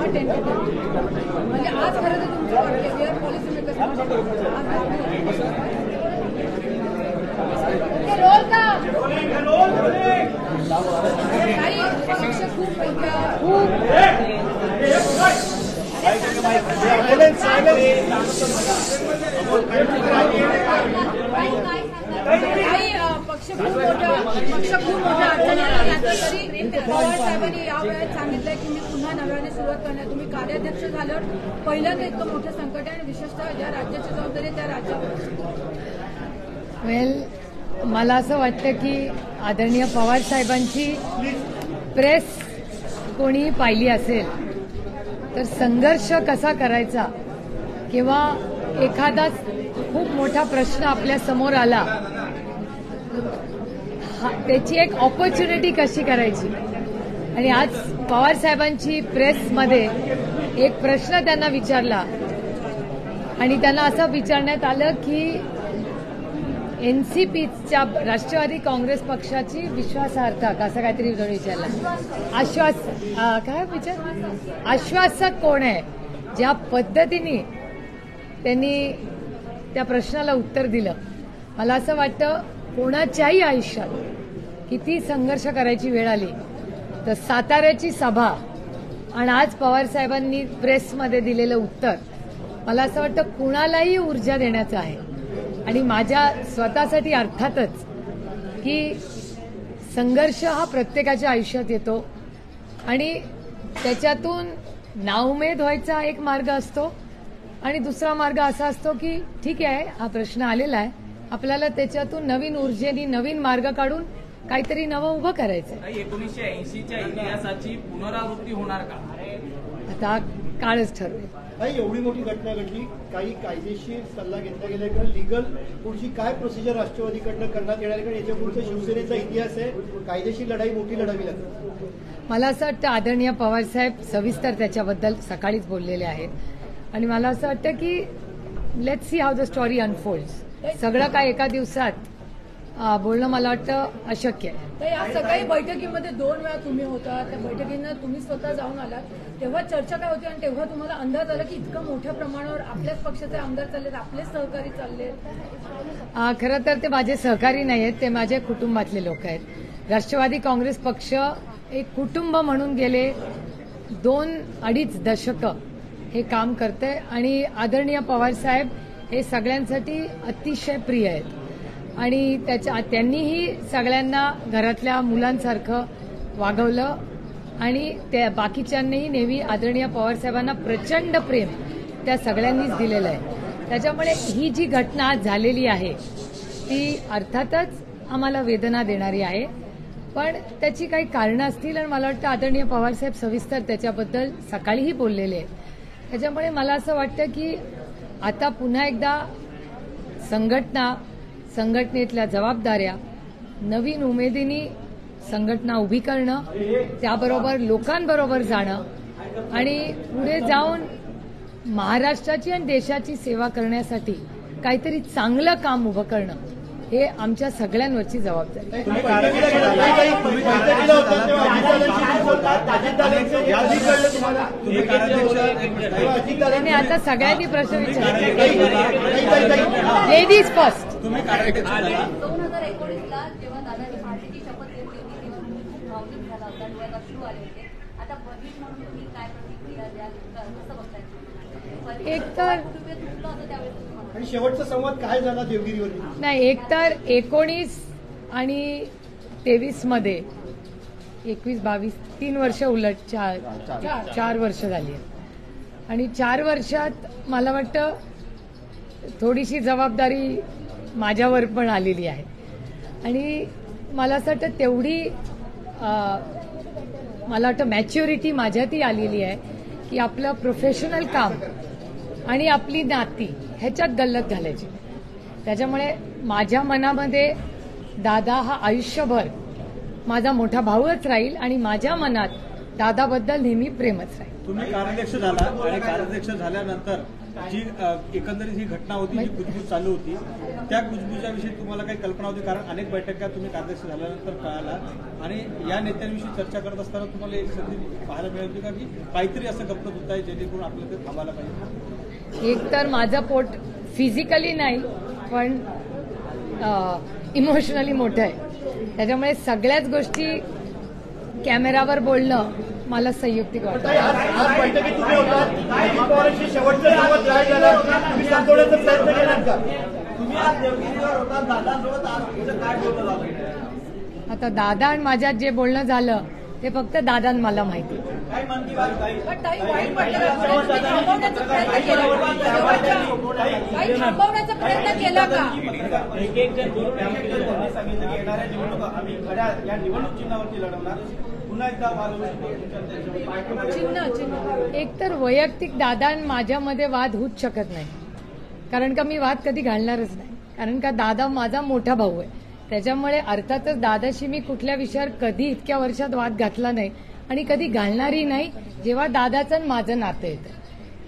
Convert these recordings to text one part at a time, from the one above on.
म्हणजे आज खरं तर तुमचं वाटतं we are policy makers role का काही पक्ष खूप काही पक्ष खूप मोठा अडचणीत आला तरी पवार साहेबांनी यावेळेस सांगितलंय की मी पुन्हा नव्याने सुरुवात करणार. तुम्ही कार्याध्यक्ष झाल्यावर पहिल्यांदा इतकं मोठं संकट आहे आणि विशेषतः ज्या राज्याची जबाबदारी त्या राज्यावर. वेल, मला असं वाटतं की आदरणीय पवार साहेबांची प्रेस कोणीही पाहिली असेल तर संघर्ष कसा करायचा किंवा एखादा खूप मोठा प्रश्न आपल्या समोर आला त्याची एक ऑपॉर्च्युनिटी कशी करायची. आणि आज पवार साहेबांची प्रेसमध्ये एक प्रश्न त्यांना विचारला आणि त्यांना असं विचारण्यात आलं की एनसीपीच्या राष्ट्रवादी काँग्रेस पक्षाची विश्वासार्हता असं काहीतरी विचारलं. आश्वासक कोण आहे. ज्या पद्धतीने त्यांनी त्या प्रश्नाला उत्तर दिलं, मला असं वाटतं कोणाच्याही आयुष्यात किती संघर्ष करायची वेळ आली तर साताऱ्याची सभा आणि आज पवार साहेबांनी प्रेसमध्ये दिलेलं उत्तर मला असं वाटतं कुणालाही ऊर्जा देण्याचं आहे. आणि माझ्या स्वतःसाठी अर्थातच की संघर्ष हा प्रत्येकाच्या आयुष्यात येतो आणि त्याच्यातून नाउमेद व्हायचा एक मार्ग असतो आणि दुसरा मार्ग असा असतो की ठीक आहे, हा प्रश्न आलेला आहे, आपल्याला त्याच्यातून नवीन ऊर्जेने नवीन मार्ग काढून काहीतरी नवं उभं करायचं. 1980च्या इतिहासाची पुनरावृत्ती होणार का? आता काळच ठरवेल. एवढी मोठी घटना घडली, काही कायदेशीर सल्ला घेतला गेला किंवा लिगल पुढची काय प्रोसिजर राष्ट्रवादीकडनं करण्यात येणार कारण याच्या पुढचा शिवसेनेचा इतिहास आहे, कायदेशीर लढाई मोठी लढावी लागते. मला असं वाटतं आदरणीय पवार साहेब सविस्तर त्याच्याबद्दल सकाळीच बोललेले आहेत आणि मला असं वाटतं की let's see how the story unfolds. सगळं काय एका दिवसात बोलणं मला वाटतं अशक्य आहे. तर आज सकाळी बैठकीमध्ये 2 वेळा तुम्ही होता, त्या बैठकीनं तुम्ही स्वतः जाऊन आलात, तेव्हा चर्चा काय होती आणि तेव्हा तुम्हाला अंदाज आला की इतकं मोठ्या प्रमाणावर आपल्याच पक्षाचे आमदार चाललेत, आपलेच सहकारी चाललेत? खरं तर ते माझे सहकारी नाही आहेत, ते माझ्या कुटुंबातले लोक आहेत. राष्ट्रवादी काँग्रेस पक्ष एक कुटुंब म्हणून गेले 2-2.5 दशकं हे काम करते आणि आदरणीय पवार साहेब हे सगळ्यांसाठी अतिशय प्रिय आहेत आणि त्यांनीही सगळ्यांना घरातल्या मुलांसारखं वागवलं आणि त्या बाकीच्यांनीही नेहमी आदरणीय पवार साहेबांना प्रचंड प्रेम त्या सगळ्यांनीच दिलेलं आहे. त्याच्यामुळे ही जी घटना आज झालेली आहे ती अर्थातच आम्हाला वेदना देणारी आहे, पण त्याची काही कारणं असतील आणि मला वाटतं आदरणीय पवार साहेब सविस्तर त्याच्याबद्दल सकाळीही बोललेले आहेत. त्याच्यामुळे मला असं वाटतं की आता पुन्हा एकदा संघटनेतल्या जबाबदाऱ्या नवीन उमेदीने संघटना उभी करणं, त्याबरोबर लोकांबरोबर जाणं आणि पुढे जाऊन महाराष्ट्राची आणि देशाची सेवा करण्यासाठी काहीतरी चांगलं काम उभं करणं हे आमच्या सगळ्यांवरची जबाबदारी. आता सगळ्यांनी प्रश्न विचारले. Ladies first. 2019ला जेव्हा दादांनी पार्टीची शपथ घेतली होती तेव्हा प्रॉब्लेम झाला होता, डोळ्यात अश्रू आले होते. आता बहीण म्हणून तुम्ही काय प्रतिक्रिया द्याल, कसं बघताय? एक तर आणि शेवटचा संवाद काय झाला देवगिरीवर? नाही, एक तर 19 आणि 23 मध्ये 21-22 3 वर्ष उलट 4 वर्ष झाली आहेत आणि 4 वर्षात मला वाटतं थोडीशी जबाबदारी माझ्यावर पण आलेली आहे आणि मला असं वाटतं तेवढी मला वाटतं मॅच्युरिटी माझ्यातही आलेली आहे की आपलं प्रोफेशनल काम आणि आपली नाती ह्याच्यात गल्लत घालायची. त्याच्यामुळे माझ्या मनामध्ये दादा हा आयुष्यभर माझा मोठा भाऊच राहील आणि माझ्या मनात दादाबद्दल नेहमी प्रेमच राहील. तुम्ही कार्याध्यक्ष झाला आणि कार्याध्यक्ष झाल्यानंतर जी एकंदरीत ही घटना होती, जी कुजबूज चालू होती, त्या कुजबूजाविषयी तुम्हाला काही कल्पना होती? कारण अनेक बैठका तुम्ही कार्याध्यक्ष झाल्यानंतर कळाला आणि या नेत्यांविषयी चर्चा करत असताना तुम्हाला एक संधी पाहायला मिळत होती का की काहीतरी असं गप्प होत आहे जेणेकरून आपल्याला ते थांबायला पाहिजे? एक तर माझं पोट फिजिकली नाही पण इमोशनली मोठं आहे, त्याच्यामुळे सगळ्याच गोष्टी कॅमेरावर बोलणं मला संयुक्तिक वाटतं. आज बैठकीत तुम्ही होतात, अजित पवारांशी शेवटचा संवाद जाहीर झाला, तुम्ही समजवण्याचा प्रयत्न केलात का? तुम्ही आज देवगिरीवर होता, दादांसोबत आज तुमचं काय बोलणं झालं? आता दादा आणि माझ्यात जे बोलणं झालं ते फक्त दादांना मला माहिती. काय मन की बात काही पण ताई वाईट वाटलं का? तुम्ही थांबवण्याचा प्रयत्न केला काही थांबवण्याचा प्रयत्न केला का? एक एक जण त्यांनी सांगितलं की येणाऱ्या निवडणुका आम्ही खड्या या निवडणूक चिन्हावरती लढवणार. पुन्हा एकदा चिन्ह एक तर वैयक्तिक दादा आणि माझ्यामध्ये वाद होऊच शकत नाही, कारण का मी वाद कधी घालणारच नाही, कारण का दादा माझा मोठा भाऊ आहे. त्याच्यामुळे अर्थातच दादाशी मी कुठल्या विषयावर कधी इतक्या वर्षात वाद घातला नाही आणि कधी घालणारही नाही. जेव्हा दादाचं आणि माझं नातं येतं,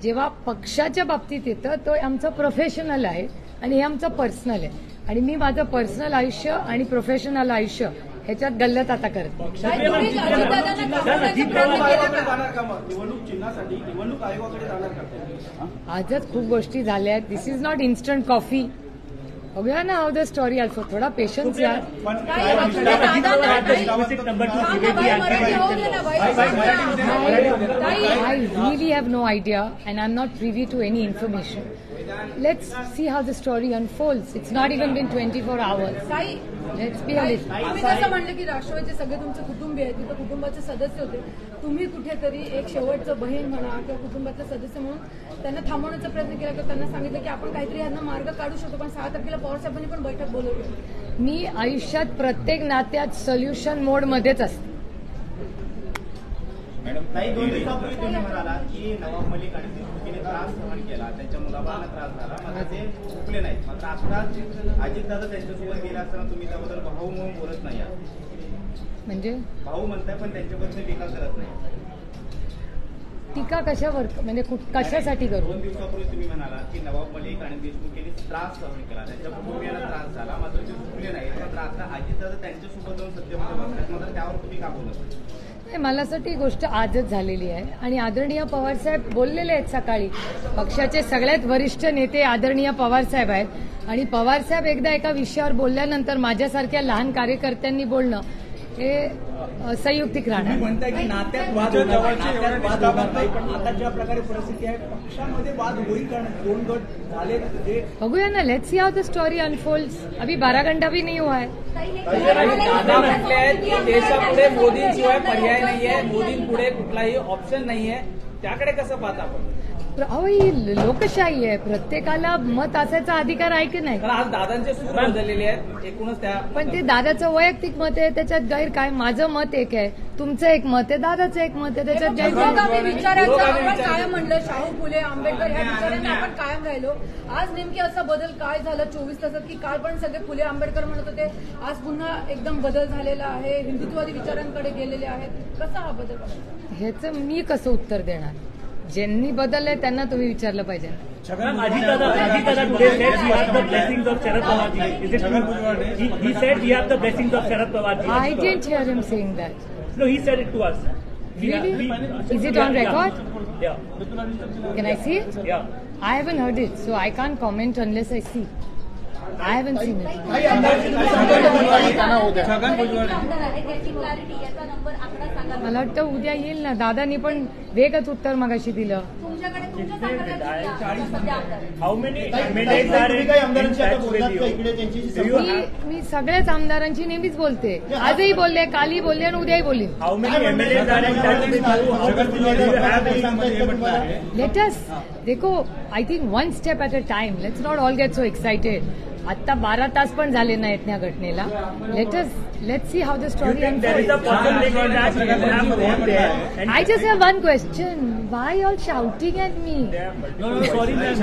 जेव्हा पक्षाच्या बाबतीत येतं, तो आमचं प्रोफेशनल आहे आणि हे आमचं पर्सनल आहे आणि मी माझं पर्सनल आयुष्य आणि प्रोफेशनल आयुष्य ह्याच्यात गल्लत आता करते. निवडणूक चिन्हासाठी निवडणूक आयोगाकडे जाणार का? आजच खूप गोष्टी झाल्या आहेत. दिस इज नॉट इन्स्टंट कॉफी. बघूया ना हाऊ द स्टोरी ऑल्सो. थोडा पेशन्स या. I really have no idea and I'm not privy to any information. Let's see how the story unfolds. It's not even been 24 hours. Let's be honest. तुम्ही जसं म्हणलं की राष्ट्रवादीचे सगळे तुमचे कुटुंबीय आहेत, तिथं कुटुंबाचे सदस्य होते, तुम्ही कुठेतरी एक शेवटचं बहीण म्हणा किंवा कुटुंबातले सदस्य म्हणून त्यांना थांबवण्याचा प्रयत्न केला किंवा त्यांना सांगितलं की आपण काहीतरी यांना मार्ग काढू शकतो, पण 6 तारखेला पवारसाहेबांनी पण बैठक बोलवली. मी आयुष्यात प्रत्येक नात्यात सोल्युशन मोडमध्येच असते. काही 2 दिवसापूर्वी तुम्ही म्हणाला की नवाब मलिक आणि देशमुखीने त्रास सहन केला, त्यांच्या मुलाबाळांना त्रास झाला, मात्र ते चुकले नाहीत. मात्र आता अजितदादा त्यांच्यासोबत गेला असताना तुम्ही त्याबद्दल भाऊ म्हणून बोलत नाही आहात. म्हणजे भाऊ म्हणताय पण त्यांच्याबद्दल टीका करत नाही. टीका कशावर, म्हणजे कशासाठी करू? 2 दिवसापूर्वी तुम्ही म्हणाला की नवाब मलिक आणि देशमुखीने त्रास सहन केला, त्यांच्या कुटुंबियांना त्रास झाला, मात्र ते चुकले नाहीत. मात्र आता अजितदादा त्यांच्यासोबत जाऊन सत्तेमध्ये बसतात, मात्र त्यावर तुम्ही का बोलत? मला असं ती गोष्ट आजच झालेली आहे आणि आदरणीय पवारसाहेब बोललेले आहेत सकाळी. पक्षाचे सगळ्यात वरिष्ठ नेते आदरणीय पवारसाहेब आहेत आणि पवारसाहेब एकदा एका विषयावर बोलल्यानंतर माझ्यासारख्या लहान कार्यकर्त्यांनी बोलणं हे संयुक्तिक राहणार. म्हणताय की नात्यात वाद होणार नाही, पण आता ज्या प्रकारे परिस्थिती आहे पक्षामध्ये वाद होईल, कारण 2 गट झाले. बघूया ना, let's see how the story unfolds. अभी 12 घंटा भी नहीं हुआ है. दादा म्हटले आहेत की देशापुढे मोदींशिवाय पर्याय नाहीये, मोदींपुढे कुठलाही ऑप्शन नाहीये, त्याकडे कसं पाहता आपण? अहो, ही लोकशाही आहे, प्रत्येकाला मत असायचा अधिकार आहे की नाही. पण आज दादांचे सूर बदललेले आहेत एकूणच त्या. पण ते दादाचं वैयक्तिक मत आहे, त्याच्यात गैर काय? माझं मत एक आहे, तुमचं एक मत आहे, दादाचं एक मत आहे, त्याच्यात गैर काय? विचारांचं आपण कायम म्हणलं, शाहू फुले आंबेडकर ह्या विचारांना आपण कायम राहिलो. आज नेमकी असा बदल काय झाला 24 तासात की काल पण सगळे फुले आंबेडकर म्हणत होते, आज पुन्हा एकदम बदल झालेला आहे, हिंदुत्ववादी विचारांकडे गेलेले आहेत. कसा हा बदल? ह्याचं मी कसं उत्तर देणार? ज्यांनी बदललंय त्यांना तुम्ही विचारलं पाहिजे. Ajitdada today said we have the blessings of Sharad Pawarji. Is it true? He said we have the blessings of Sharad Pawarji. I didn't hear him saying that. No, he said it to us. Really? Is it on record? Yeah. Can I see it? Yeah. I haven't heard it, so I can't comment unless I see. I haven't seen it. Chhagan Bhujbal आहे त्याची clarity, याचा number आकडा सांगा. मला वाटतं उद्या येईल ना. दादानी पण वेगच उत्तर मगाशी दिलं. तुमच्याकडे तुमच्या संघटनेत सध्या आमदार How many तुम्ही MLAs are काही आमदारांशी आता in touch बोललात with का you? इकडे त्यांची मी सगळ्याच आमदारांची नेहमीच बोलते. आजही बोलले, कालही बोलले आणि उद्याही बोलीन. How many MLAs are in touch with you? How much do you have in Let us, देखो, I think one step at a time. Let's not all get so excited. आता 12 तास पण झाले नाहीत त्या घटनेला. Let's see how the You story think there is a possibility that you have gone there? And I just have one question. Why all shouting at me? no, sorry, ma'am.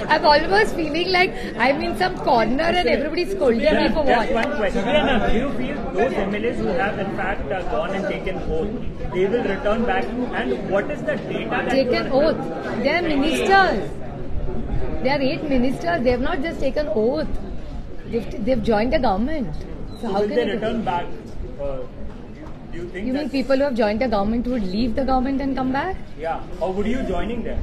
I'm almost feeling like I'm in some corner and everybody's scolding me for Just what? one question. Ma'am, do you feel those MLAs who have in fact gone and taken oath, they will return back? And what is the data that you Taken are- oath. They are ministers. They are 8 ministers. They have not just taken oath. They've joined the government. So how will can they it return back? Do you think You mean that- people who have joined the government would leave the government and come back? Yeah. Or would you joining them?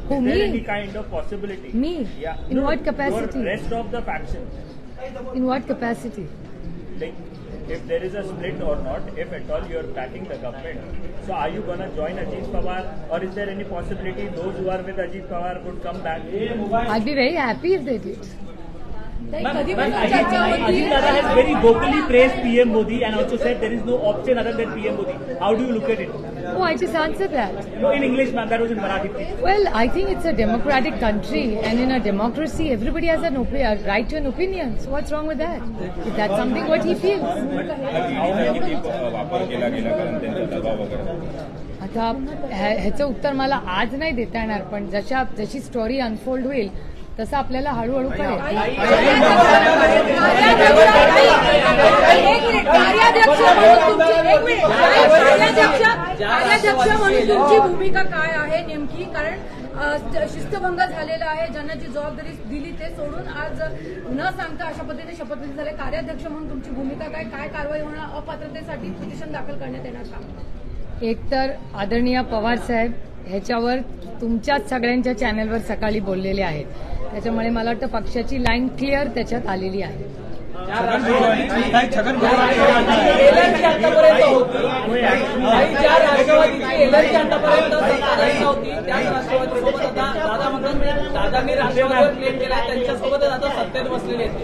Who, Is there me? any kind of possibility? Me? Yeah. In No, what capacity? your rest of the faction. In what capacity? Like, if there is a split or not, if at all you are backing the government, so are you gonna join Ajit Pawar, or is there any possibility those who are with Ajit Pawar would come back? I'd be very happy if they did. कधीपासून चर्चा होती Ajit Dada has very vocally praised PM Modi and also said there is no option other than PM Modi. How do you look at it? Oh, I just answered that. No, in English, ma'am. That was in Marathi. Please. Well, I think it's a democratic country, and in a democracy, everybody has a right to an opinion. So what's wrong with that? If that's something what he feels. वापर केला गेला कारण त्यांचा दबाव वगैरे. आता ह्याचं उत्तर मला आज नाही देता येणार, पण जशी स्टोरी अनफोल्ड होईल तसं आपल्याला हळूहळू कळेल. कार्याध्यक्ष म्हणून तुमची भूमिका काय आहे नेमकी? कारण शिस्तभंग झालेला आहे, ज्यांना जी जबाबदारी दिली ते सोडून आज न सांगता अशा पद्धतीने शपथविधी झाले. कार्याध्यक्ष म्हणून तुमची भूमिका काय? काय कारवाई होणार? अपात्रतेसाठी पिटिशन दाखल करण्यात येणार का? एकतर आदरणीय पवार साहेब ह्याच्यावर तुमच्याच सगळ्यांच्या चॅनलवर सकाळी बोललेले आहेत, त्याच्यामुळे मला वाटतं पक्षाची लाईन क्लिअर त्याच्यात आलेली आहे. आतापर्यंत होती ज्या राष्ट्रवादीची एलर्जी आतापर्यंत सत्ताधारी नव्हती, त्याच राष्ट्रवादीसोबत आता दादा म्हणतात दादांनी राष्ट्रवादीवर क्लेम केला, त्यांच्यासोबतच आता सत्तेत बसलेले आहेत.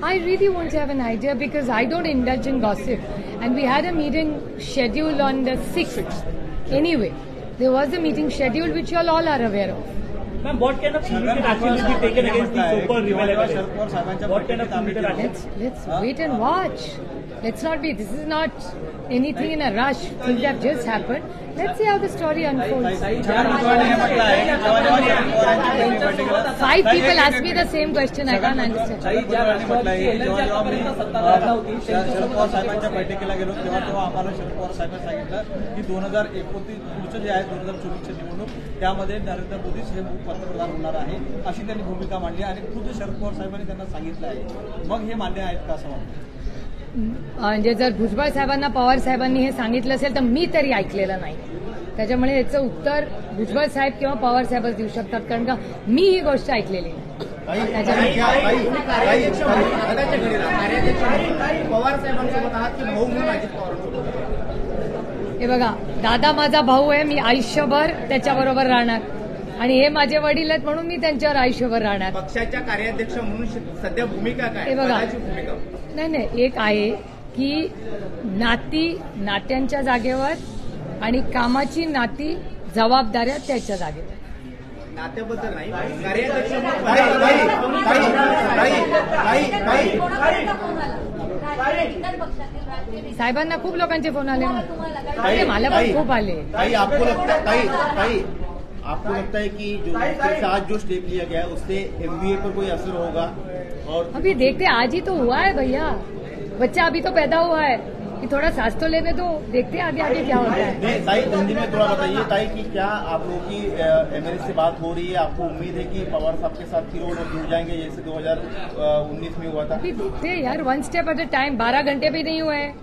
I really won't have an idea because I don't indulge in gossip. And we had a meeting scheduled on the 6th. Anyway, there was a meeting scheduled which you all are aware of. Ma'am, what kind of punitive action will be taken against the so-called rebel MLAs? What kind of punitive action? Let's wait and watch. Let's not be, this is not anything in a rush. Things have just happened. Let's see how the story unfolds. 5 people asked me the same question. I can't understand. Sharad Pawar साहेबांच्या बैठकीला गेलो तेव्हा आम्हाला शरद पवार साहेबांनी सांगितलं की 2029 पुढचं जे आहे 2024ची निवडणूक त्यामध्ये नरेंद्र मोदीच हे पंतप्रधान होणार आहे अशी त्यांनी भूमिका मांडली आणि खुद शरद पवार साहेबांनी त्यांना सांगितलं आहे. मग हे मान्य आहेत का असं वाटतं? म्हणजे जर भुजबळ साहेबांना पवार साहेबांनी हे सांगितलं असेल तर मी तरी ऐकलेलं नाही. त्याच्यामुळे याचं उत्तर भुजबळ साहेब किंवा पवार साहेबच देऊ शकतात, कारण का मी ही गोष्ट ऐकलेली नाही. पवार साहेबांसोबत आहात की भाऊ म्हणून अजित पवारांसोबत? हे बघा, दादा माझा भाऊ आहे, मी आयुष्यभर त्याच्याबरोबर राहणार आणि हे माझे वडील आहेत म्हणून मी त्यांच्यावर आयुष्यभर राहणार. पक्षाच्या कार्याध्यक्ष म्हणून सध्या भूमिका काय? हे बघा, पदाची भूमिका नाही, एक आहे की नात्यांच्या जागेवर आणि कामाची नाती जबाबदाऱ्या त्याच्या जागेवर. नात्याबद्दल नाही, कार्याध्यक्ष साहेबांना खूप लोकांचे फोन आले, मला पण खूप आले. आपको लगता है कि जो आज जो स्टेप लिया गया है उससे एमबीए पर कोई असर होगा? और अभी देखते, आज ही तो हुआ है भैया, बच्चा अभी तो पैदा हुआ है कि थोड़ा सांस तो लेने दो, देखते आगे आगे क्या होता है. नहीं ताई, हिंदी में थोड़ा बताइए ताई कि क्या आप लोगों की एमएलए से बात हो रही है? आपको उम्मीद है कि पवार साहब के साथ फिर वो लोग जुड़ जाएंगे जैसे 2019 में हुआ था? अभी देखते हैं यार, 1 स्टेप एट अ टाइम. 12 घंटे भी नहीं हुए हैं,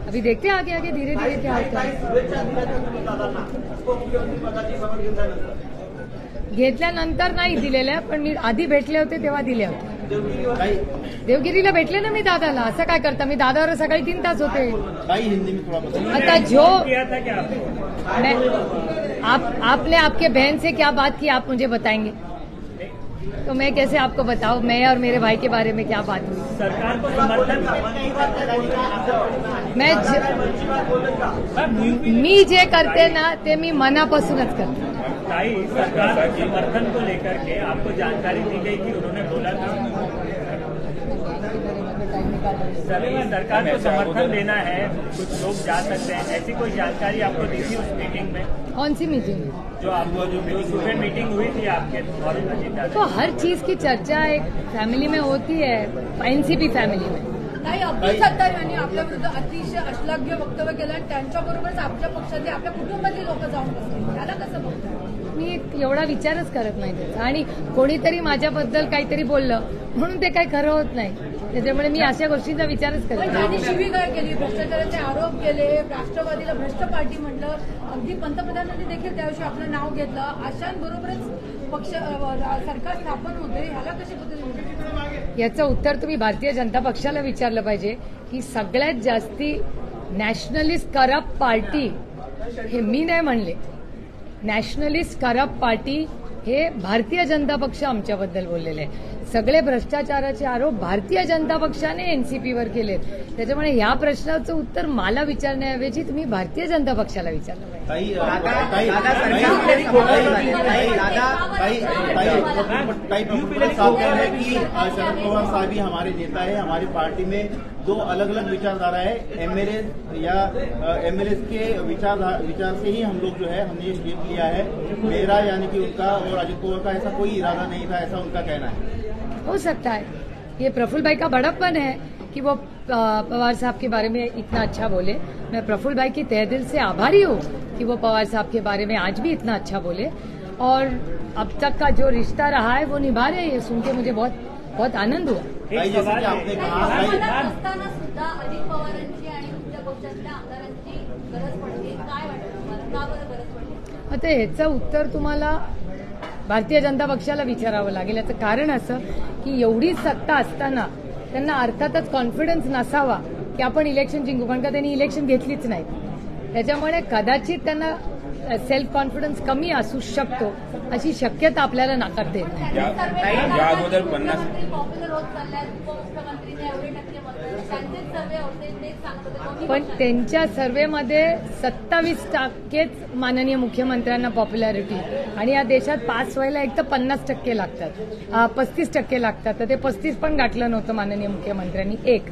अभी देखते हैं आगे आगे धीरे धीरे क्या होता है. घेतल्यानंतर नाही दिलेल्या, पण मी आधी भेटले होते तेव्हा दिले होते. देवगिरीला भेटले ना मी दादाला. असं काय करता, मी दादावर सकाळी 3 तास होते. हिंदी में थोड़ा बताइए. आता जो आपने आपके बहन से क्या बात की आप मुझे बताएंगे? तो मैं कैसे आपको बताऊं मैं और मेरे भाई के बारे में क्या बात हुई. सरकार को समर्थन मी जे करते ना ते मी मनापासूनच करते. ताई, सरकार के समर्थन को लेकर के आपको जानकारी दी गई कि उन्होंने बोला था सरकार को समर्थन देना है, कुछ लोग जा सकते हैं, ऐसी कोई जानकारी आपको दी थी उस मीटिंग में? कौन सी मीटिंग? जो आपको जो सुबह मीटिंग हुई थी आपके और अजीत दादा. तो हर चीज की चर्चा एक फॅमिली में होती है, एनसीपी फॅमिली में. ताई, अब्दुल सत्तार यांनी आपल्या विरुद्ध अतिशय अश्लाघ्य वक्तव्य केलं आणि त्यांच्याबरोबरच आपल्या पक्षातले आपल्या कुटुंबातली लोक जाऊन बसले. त्याला कसं बघताय? मी एवढा विचारच करत नाही त्याचा. आणि कोणीतरी माझ्याबद्दल काहीतरी बोललं म्हणून ते काही खरं होत नाही. त्याच्यामुळे मी अशा गोष्टींचा विचारच करत पण त्यांनी शिवीगाळ केली, भ्रष्टाचाराचे आरोप केले, राष्ट्रवादीला भ्रष्ट पार्टी म्हटलं, अगदी पंतप्रधानांनी देखील त्याविषयी आपलं नाव घेतलं. अशांबरोबरच पक्ष सरकार स्थापन होते. ह्याला कशी पद्धती? याचं उत्तर तुम्ही भारतीय जनता पक्षाला विचारलं पाहिजे की सगळ्यात जास्ती नॅशनलिस्ट करप्ट पार्टी हे मी नाही म्हणले. नॅशनलिस्ट करप्ट पार्टी हे भारतीय जनता पक्ष आमच्याबद्दल बोललेले आहे. सगळे भ्रष्टाचाराचे आरोप भारतीय जनता पक्षाने एनसीपीवर केलेत. त्याच्यामुळे या प्रश्नाचं उत्तर मला विचारण्याऐवजी तुम्ही भारतीय जनता पक्षाला विचारलं पाहिजे. शरद पवार साहब ही हमारे नेता है. हमारी पार्टी में दो अलग अलग विचारधारा है. एमएलए के विचार से ही हम लोग जो है हमने ये स्टेप लिया है. मेरा यानी कि उनका और अजित पवार का ऐसा कोई इरादा नहीं था, ऐसा उनका कहना है. हो सकता है ये प्रफुल्ल भाई का बड़प्पन है कि वो पवार साहब के बारे में इतना अच्छा बोले. मैं प्रफुल्ल भाई की तहे दिल से आभारी हूँ कि वो पवार साहब के बारे में आज भी इतना अच्छा बोले. और अब तक का जो रिश्ता रहा है वो निभा रहे हैं. ये सुन के मुझे बहुत बहुत आनंद हुआ. आपने कहा असताना सुद्धा अजित पवारांची आणि तुमच्या पक्षातल्या आमदारांची गरज पडते. काय वाटतं तुम्हाला, का बरं गरज पडते? आता ह्याचं उत्तर तुम्हाला भारतीय जनता पक्षाला विचारावं लागेल. याचं कारण असं की एवढी सत्ता असताना त्यांना अर्थातच कॉन्फिडन्स नसावा की आपण इलेक्शन जिंकू, कारण का त्यांनी इलेक्शन घेतलीच नाही. त्याच्यामुळे कदाचित त्यांना सेल्फ कॉन्फिडन्स कमी असू शकतो, अशी शक्यता आपल्याला नाकारता येत नाही. या अगोदर 50 पॉप्युलर होत चालल्यात. उपमुख्यमंत्रीने एवढे टक्के मतदान, त्यांचेच सर्वे होते तेच सांगत होते. पण त्यांच्या सर्व्हेमध्ये 27% माननीय मुख्यमंत्र्यांना पॉप्युलॅरिटी, आणि या देशात पास व्हायला एक तर 50% लागतात, 35% लागतात. तर ते 35 पण गाठलं नव्हतं माननीय मुख्यमंत्र्यांनी. एक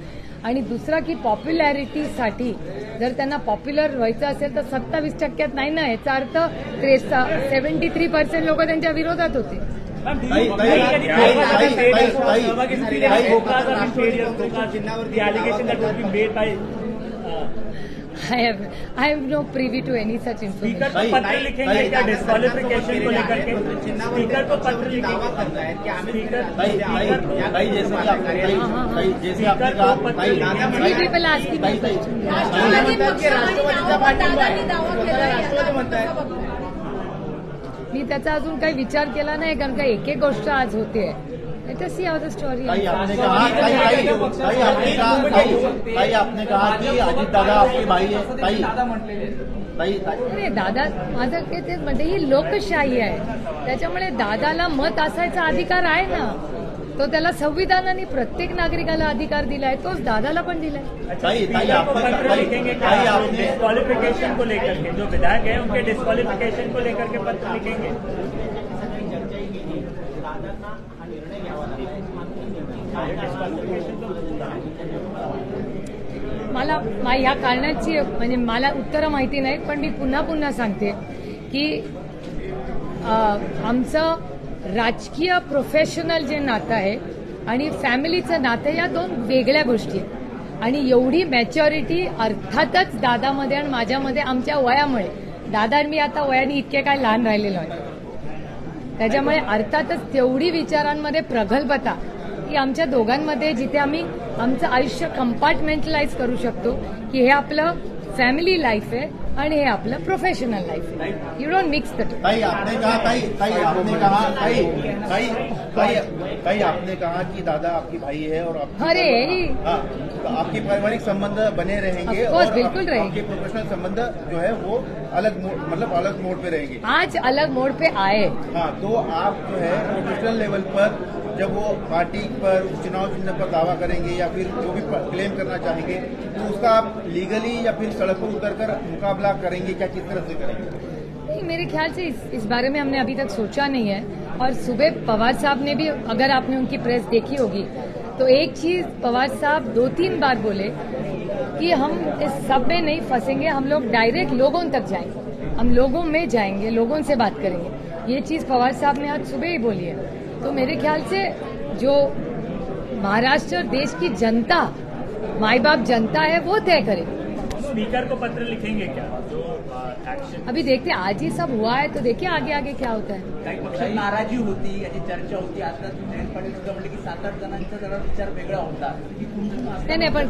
आणि दुसरा की पॉप्युलॅरिटीसाठी जर त्यांना पॉप्युलर व्हायचं असेल तर 27% नाही ना. याचा अर्थ 73% लोक त्यांच्या विरोधात होते. I have no privy to any such information. Speaker को पत्र लिखेंगे क्या डिस्क्वालिफिकेशन को लेकर के? स्पीकर को पत्र लिखेंगे. Many people asking me questions. Rashtrawadi पक्षाने दावा केला. मी त्याचा अजून काही विचार केला नाही, कारण का एक एक गोष्ट आज होते. Let us see how the story. आपने कहा कि अजित दादा आपके भाई है. अरे दादा, माझं ते तेच म्हणते, ही लोकशाही आहे. त्याच्यामुळे दादाला मत असायचा अधिकार आहे ना. तो त्याला संविधानाने प्रत्येक नागरिकाला अधिकार दिलाय, तोच दादाला पण दिलाय. डिस्क्वालिफिकेशन को लेकर के जो विधायक है उनके डिस्क्वालिफिकेशन को लेकर के पत्र लिखेंगे. मला ह्या कारणाची म्हणजे मला उत्तरं माहिती नाहीत, पण मी पुन्हा पुन्हा सांगते की आमचं राजकीय प्रोफेशनल जे नातं आहे आणि फॅमिलीचं नातं या दोन वेगळ्या गोष्टी आहेत. आणि एवढी मॅच्युरिटी अर्थातच दादामध्ये आणि माझ्यामध्ये आमच्या वयामुळे, दादा आणि मी आता वयाने इतके काय लहान राहिलेलो आहे, त्याच्यामुळे अर्थातच तेवढी विचारांमध्ये प्रगल्भता की आमच्या दोघांमध्ये, जिथे आम्ही आमचं आयुष्य कंपार्टमेंटलाइज करू शकतो की हे आपलं फॅमिली लाईफ आहे आणि हे आपलं प्रोफेशनल लाईफ आहे. You don't mix the two. ताई आपने कहा कि दादा आपकी भाई है और आपके पारिवारिक संबंध बने रहेंगे Of course, बिल्कुल रहेंगे. आपके प्रोफेशनल संबंध जो है वो अलग मोड पे रहेंगे. आज अलग मोड पे आए. हाँ, तो आप जो है प्रोफेशनल लेवल पर जब वो पार्टी पर चुनाव चिन्ह पर दावा करेंगे या फिर जो भी क्लेम करना चाहेंगे तो उसका आप लीगली या फिर सड़क पर उतरकर मुकाबला करेंगे, क्या किस तरह से करेंगे? नहीं, मेरे ख्याल से इस बारे में हमने अभी तक सोचा नहीं है. और सुबह पवार साहब ने भी, अगर आपने उनकी प्रेस देखी होगी, तो एक चीज पवार साहब 2-3 बार बोले कि हम इस सब में नहीं फंसेंगे, हम लोग डायरेक्ट लोगों तक जाएंगे, हम लोगों में जाएंगे, लोगों से बात करेंगे. ये चीज पवार साहब ने आज सुबह ही बोली है. तो मेरे ख्याल से जो महाराष्ट्र देश की जनता, माई बाप जनता है, वो तय करे. स्पीकर को पत्र लिखेंगे क्या जो एक्शन? अभी देखते हैं, आज ही सब हुआ है तो देखिए आगे आगे क्या होता है. काही पक्षात नाराजी होती, याची चर्चा होती. आता जयंत पाटील सुद्धा म्हटले की 7-8 जणांचा जरा विचार वेगळा होता. नाही, पण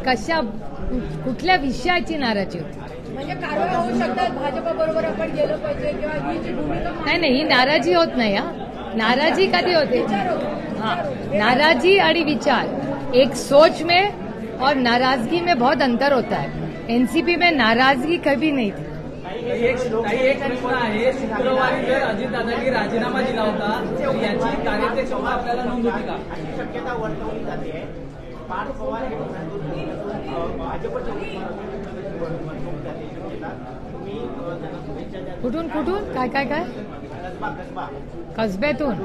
कुठल्या विषयाची नाराजी होती? म्हणजे कारवाई होऊ शकतात, भाजपाबरोबर आपण गेलं पाहिजे किंवा ही जी भूमिका. नाही, ही नाराजी होत नाही. नाराजी कधी होते? हाँ, नाराजी आणि विचार, एक सोच में और नाराजगी में बहुत अंतर होता है. एनसीपी में नाराजगी कभी नहीं थी. एक प्रश्न आहे, शुक्रवारी जर अजितदादांनी राजीनामा दिला होता तर याची कार्यक्षमता आपल्याला नोंद होती का? अशी शक्यता वर्तवली जाते. पार्थ पवार हे कुठून काय कसब्यातून?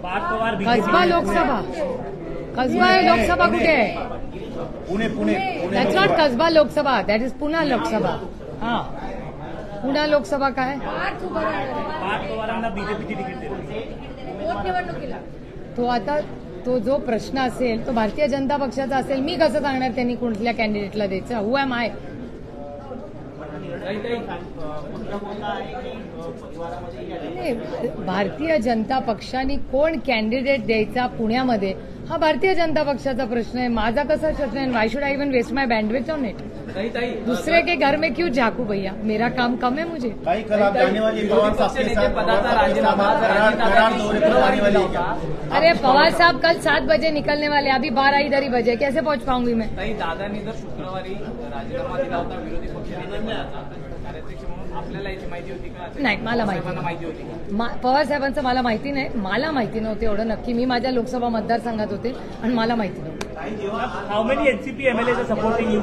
पार्थ पवार कसबा लोकसभा, कसबा लोकसभा कुठे आहे? Pune. That's not Kasba Lok Sabha, that is Puna Lok Sabha. हा, पुणा लोकसभा काय? पार्थ उभं राहणार आहे. पार्थ पवारांना बीजेपीची तिकीट दिली. पोटनिवडणुकीला तो आता तो जो प्रश्न असेल तो भारतीय जनता पक्षाचा असेल. मी कसं सांगणार त्यांनी कुठल्या कॅन्डिडेटला द्यायचं? Who am I? Bharatiya Janata पक्षाने कोण कॅन्डिडेट द्यायचा पुण्यामध्ये हा भारतीय जनता पक्षाचा प्रश्न आहे. माझा कसा प्रश्न आहे? Why should I even waste my bandwidth on it? दूसरे के घर में क्यों झांकू भैया? मेरा काम कम है मुझे. कल आप जाने वाली पवार साहब के साथ करार दौरे पर जाने वाली है क्या? अरे पवार साहब कल 7 बजे निकलने वाले, अभी 12 इधर ही बजे, कैसे पहुंच पाऊंगी मैं? दादांनी जर शुक्रवारी राजीनामा दिला होता विरोधी पक्षनेत्याचा, कार्याध्यक्ष म्हणून आपल्याला याची माहिती होती का? नाही, मला माहिती होती. पवार साहेबांचं मला माहिती नाही, मला माहिती नव्हते एवढं नक्की. मी माझ्या लोकसभा मतदारसंघात होते आणि मला माहिती नव्हतं. How many NCP MLAs are supporting you?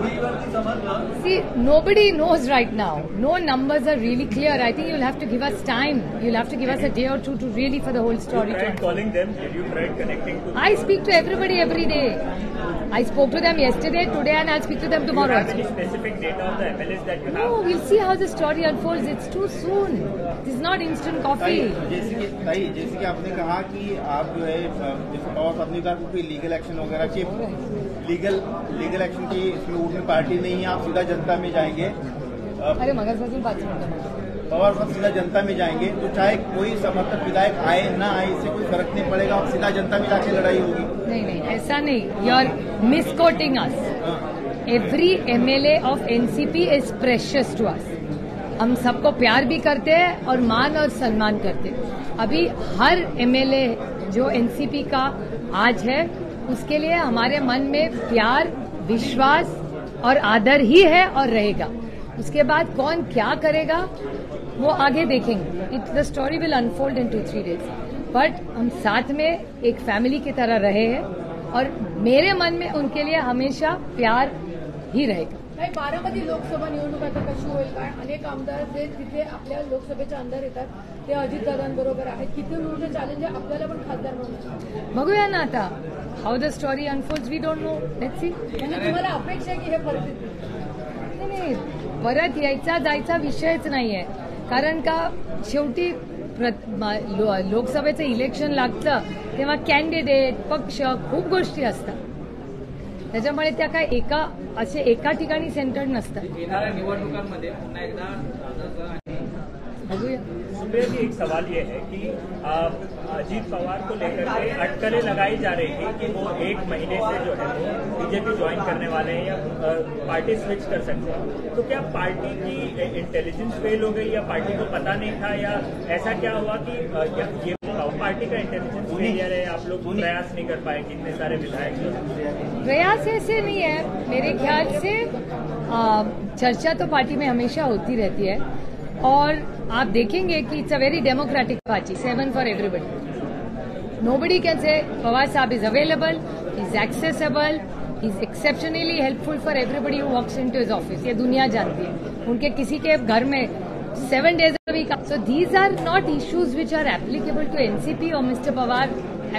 See, nobody knows right now. No numbers are really clear. I think you'll have to give us time. You'll have to give us a day or two to really for the whole story. You tried calling them? Did you try connecting to them? I speak to everybody every day. I spoke to them yesterday, today, and I'll speak to them tomorrow. Do you have any specific data of the MLAs that you have? No, we'll see how the story unfolds. It's too soon. This is not instant coffee. जैसे कि आपने कहा कि आप जो है जैसे पवार साहब ने कहा कोई लीगल एक्शन वगैरह की लीगल एक्शन की इसमें उठने पार्टी नहीं है, आप सीधा जनता में जाएंगे. अरे मगर पासून 5 मिनिटं. पवार साहब सीधा जनता में जाएंगे तो चाहे कोई समर्थक विधायक आए ना आए इससे कोई फर्क नहीं पड़ेगा, आप सीधा जनता में जाके लड़ाई होगी. नहीं, ऐसा नहीं. You are misquoting us. Every MLA of NCP is precious to us. हम सबको प्यार भी करते हैं और मान और सम्मान करते हैं. अभी हर MLA जो NCP का आज है उसके लिए हमारे मन में प्यार, विश्वास और आदर ही है और रहेगा. उसके बाद कौन क्या करेगा वो आगे देखेंगे. The story will unfold in 2-3 days. But हम साथ में एक फैमिली की तरह रहे हैं और मेरे मन में उनके लिए हमेशा प्यार ही रहेगा. नाही, बारामती लोकसभा निवडणूक आता कशी होईल? काय अनेक आमदार जे तिथे आपल्या लोकसभेच्या अंदर येतात ते अजितदादांबरोबर आहेत. किती मोठं चॅलेंज आहे आपल्याला पण खासदार म्हणून. बघूया ना आता how the story unfolds. We don't know. Let's see. म्हणजे तुम्हाला अपेक्षा आहे की हे परिस्थिती नाही, परत यायचा जायचा विषयच नाहीये. कारण का शेवटी लोकसभेचं इलेक्शन लागतं तेव्हा कॅन्डिडेट, पक्ष, खूप गोष्टी असतात. त्याच्यामुळे त्या काय एका ठिकाणी सेंटर्ड नसतात. येणाऱ्या निवडणुकांमध्ये पुन्हा एकदा बघूया. सुप्रिया जी, एक सवाल ये है कि अजीत पवार को लेकर के अटकलें लगाई जा रही थी कि वो 1 महीने से जो है वो बीजेपी ज्वाइन करने वाले हैं या पार्टी स्विच कर सकते हैं। तो क्या पार्टी की इंटेलिजेंस फेल हो गई या पार्टी को पता नहीं था या ऐसा क्या हुआ कि ये पार्टी का इंटेलिजेंस फेलियर है, आप लोग प्रयास नहीं कर पाए कितने सारे विधायक? प्रयास ऐसे नहीं है मेरे ख्याल से। चर्चा तो पार्टी में हमेशा होती रहती है और आप देखेंगे कि it's a very democratic party, 7 for everybody. Nobody can say Pawar saheb is available, is accessible, is exceptionally helpful for everybody who walks into his office. ये दुनिया जानती है। उनके किसी के घर में 7 days a week. So these are not issues which are applicable to NCP or Mr. Pawar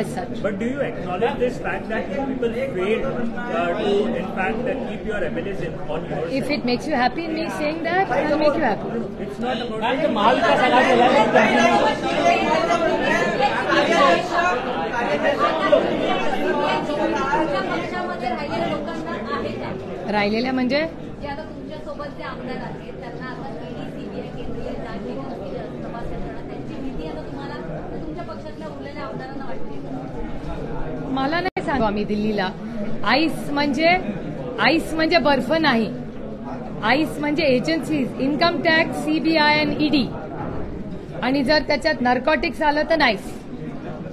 as such. But do you acknowledge this fact that people failed to, in fact, keep your abilities on your side? If it makes you happy in me saying that, it will make you happy. It's not about माल का सलाह राहिलेल्या म्हणजे जे आता तुमच्यासोबत जे आमदार आहेत त्यांना आता ईडी, सीबीआय, केंद्रीय तपास यंत्रणा त्यांची भीती आता तुम्हाला तुमच्या पक्षातल्या उरलेल्या आमदारांना वाटते? मला नाही सांगू आम्ही दिल्लीला. आईस म्हणजे बर्फ नाही. आईस म्हणजे एजन्सीज, इन्कम टॅक्स, सीबीआय आणि ईडी. आणि जर त्याच्यात नार्कोटिक्स आलं तर नाईस.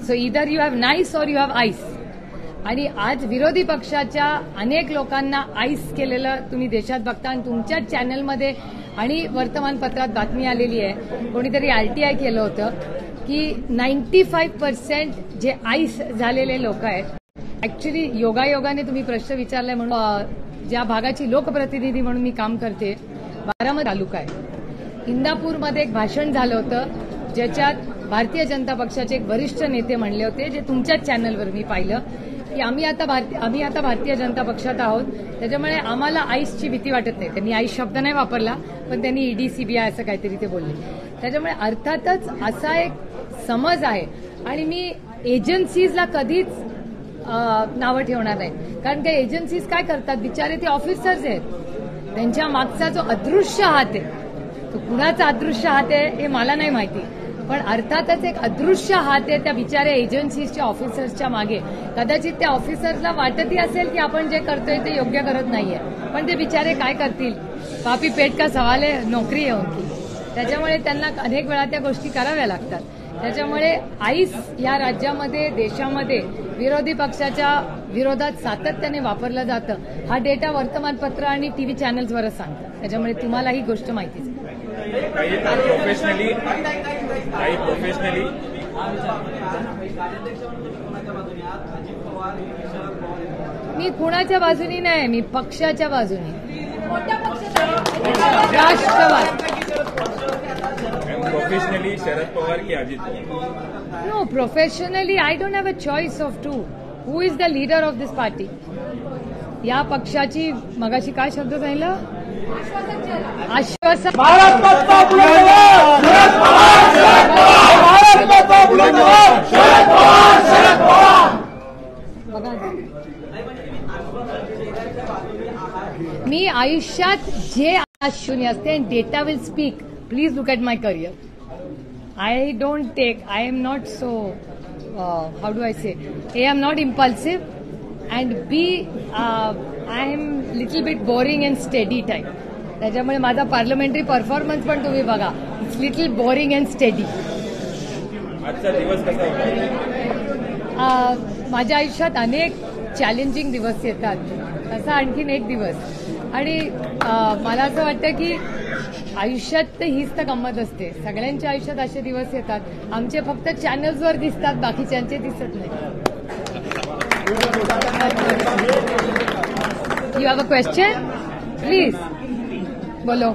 सो इधर यू हॅव नाईस और यू हॅव आईस. आणि आज विरोधी पक्षाच्या अनेक लोकांना आईस केलेलं तुम्ही देशात बघता. आणि तुमच्याच चॅनलमध्ये आणि वर्तमानपत्रात बातमी आलेली आहे, कोणीतरी आरटीआय केलं होतं की 95% जे आईस झालेले लोक आहेत. ऍक्च्युली योगायोगाने तुम्ही प्रश्न विचारलाय म्हणून ज्या भागाची लोकप्रतिनिधी म्हणून मी काम करते, बारामती तालुका आहे, इंदापूरमध्ये एक भाषण झालं होतं ज्याच्यात भारतीय जनता पक्षाचे एक वरिष्ठ नेते म्हणले होते, जे तुमच्याच चॅनलवर मी पाहिलं की आम्ही आता भारतीय जनता पक्षात आहोत, त्याच्यामुळे आम्हाला आईसची भीती वाटत नाही. त्यांनी आईस शब्द नाही वापरला, पण त्यांनी ईडी, सीबीआय असं काहीतरी ते बोलले. त्याच्यामुळे अर्थातच असा एक समज आहे. आणि मी एजन्सीजला कधीच नावं ठेवणार नाही, कारण का एजन्सीज काय करतात, बिचारे ते ऑफिसर्स आहेत. त्यांच्या मागचा जो अदृश्य हात आहे, तो कुणाचा अदृश्य हात आहे हे मला नाही माहिती, पण अर्थातच एक अदृश्य हात आहे त्या बिचाऱ्या एजन्सीजच्या ऑफिसर्सच्या मागे. कदाचित त्या ऑफिसर्सला वाटतही असेल की आपण जे करतोय ते योग्य करत नाहीये, पण ते बिचारे काय करतील, पापी पेट का सवाल आहे, नोकरी आहे उनकी. त्याच्यामुळे त्यांना अनेक वेळा त्या गोष्टी कराव्या लागतात. त्याच्यामुळे आईस या राज्यामध्ये, देशामध्ये विरोधी पक्षाच्या विरोधात सातत्याने वापरलं जातं. हा डेटा वर्तमानपत्र आणि टीव्ही चॅनल्सवरच सांगतात. त्याच्यामुळे तुम्हाला ही गोष्ट माहितीच आहे. मी कुणाच्या बाजूनी नाही, मी पक्षाच्या बाजूनी. राष्ट्रवाद. प्रोफेशनली शरद पवार की Ajit Pawar? No, professionally I don't have a choice of two. Who is the leader of this party? या पक्षाची मगाशी काय शब्द सांगितलं? आश्वासन. मी आयुष्यात जे शून्य असते, data will speak. Please look at my career. I don't take, I am not so, how do I say, A, I am not impulsive, and B, I am little bit boring and steady type. त्याच्यामुळे माझा parliamentary performance पण तुम्ही बघा, it's little boring and steady. आजचा दिवस कसा होता? माझ्या आयुष्यात अनेक चॅलेंजिंग दिवस येतात, तसा आणखीन एक दिवस. आणि मला असं वाटतं की आयुष्यात तर हीच तर गंमत असते. सगळ्यांच्या आयुष्यात असे दिवस येतात. आमचे फक्त चॅनल्सवर दिसतात, बाकीच्यांचे दिसत नाही. You have a question? Please बोलो.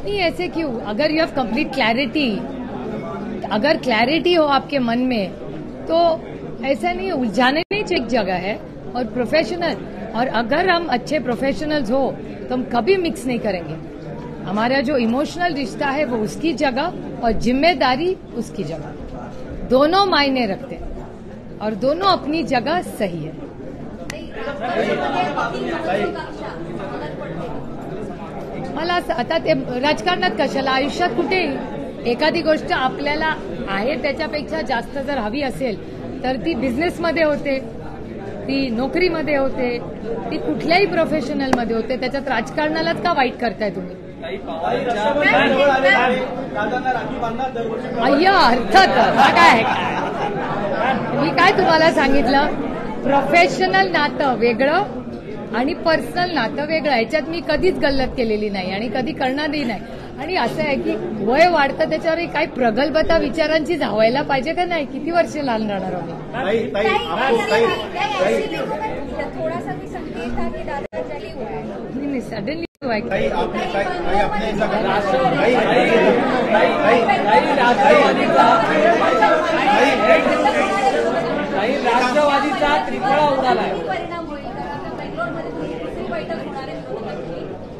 नहीं ऐसे क्यों? अगर यू हैव कंप्लीट क्लैरिटी, अगर क्लैरिटी हो आपके मन में, तो ऐसा नहीं, उलझाने नहीं चाहिए. एक जगह है और प्रोफेशनल, और अगर हम अच्छे प्रोफेशनल्स हो तो हम कभी मिक्स नहीं करेंगे. हमारा जो इमोशनल रिश्ता है वो उसकी जगह और जिम्मेदारी उसकी जगह, दोनों मायने रखते हैं और दोनों अपनी जगह सही है. मला आता ते राजकारणात कशाला, आयुष्यात कुठेही एखादी गोष्ट आपल्याला आहे त्याच्यापेक्षा जास्त जर हवी असेल तर ती बिझनेसमध्ये होते, ती नोकरीमध्ये होते, ती कुठल्याही प्रोफेशनलमध्ये होते. त्याच्यात राजकारणालाच का वाईट करताय तुम्ही? अय्या अर्थात काय मी काय तुम्हाला सांगितलं, प्रोफेशनल नातं वेगळं आणि पर्सनल नातं वेगळं. याच्यात मी कधीच गल्लत केलेली नाही आणि कधी करणारही नाही. आणि असं आहे की वय वाढतं त्याच्यावर काही प्रगल्भता विचारांची धावायला पाहिजे का नाही? किती वर्ष लहान राहणार आम्ही? थोडासा मी संकेत था की दादा जली हुआ है. सडनली राष्ट्रवादीचा त्रिफळा उडालाय. परिणाम होईल कारण आता बेंगलोरमध्ये तुमची दुसरी बैठक होणार आहे विरोधकांची.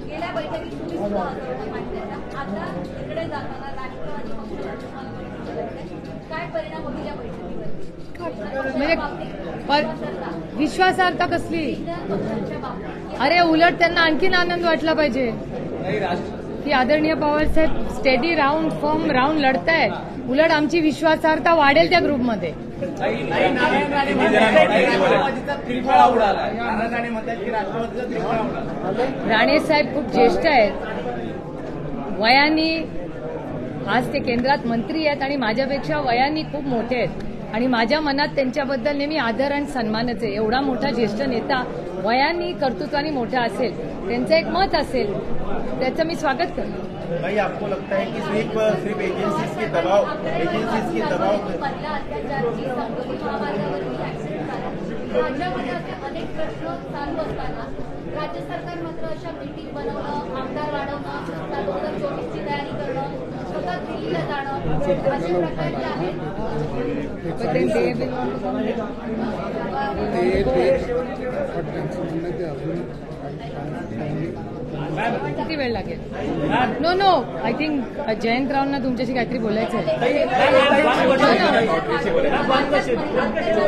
गेल्या बैठकीत तुम्ही सुद्धा आंदोलन मांडलेला. आता तिकडे जाताना राष्ट्रवादी पक्षाला तुम्हाला बैठक करायचंय. काय परिणाम होईल या बैठकीवर? म्हणजे विश्वासार्हता कसली? पक्षांच्या बाबतीत अरे उलट त्यांना आणखीन आनंद वाटला पाहिजे की आदरणीय पवार साहेब स्टेडी राऊंड फर्म राऊंड लढतायत. उलट आमची विश्वासार्हता वाढेल त्या ग्रुपमध्ये. त्रिफळा उडालाय. राणे साहेब खूप ज्येष्ठ आहेत वयानी. आज ते केंद्रात मंत्री आहेत आणि माझ्यापेक्षा वयानी खूप मोठे आहेत आणि माझ्या मनात त्यांच्याबद्दल नेहमी आदर आणि सन्मानच आहे. एवढा मोठा ज्येष्ठ नेता वयानी कर्तृत्वानी मोठा असेल, त्यांचं एक मत असेल, त्याचं मी स्वागत करतो. भाई आपको लगता है कि सिर्फ एजेंसीज के दबाव मधल्या अत्याचाराची संकलित महामार्गावरती ऍक्सिडेंट झाला. राज्यामध्ये असे अनेक प्रश्न चालू असताना राज्य सरकार मात्र अशा मीटिंग बनवणं, आमदार वाढवणं, 2024ची तयारी करणं, स्वतः दिल्लीला जाणं अशा प्रकारचे आहेत. किती वेळ लागेल? नो आय थिंक जयंतरावांना तुमच्याशी काहीतरी बोलायचं आहे. अत्याचार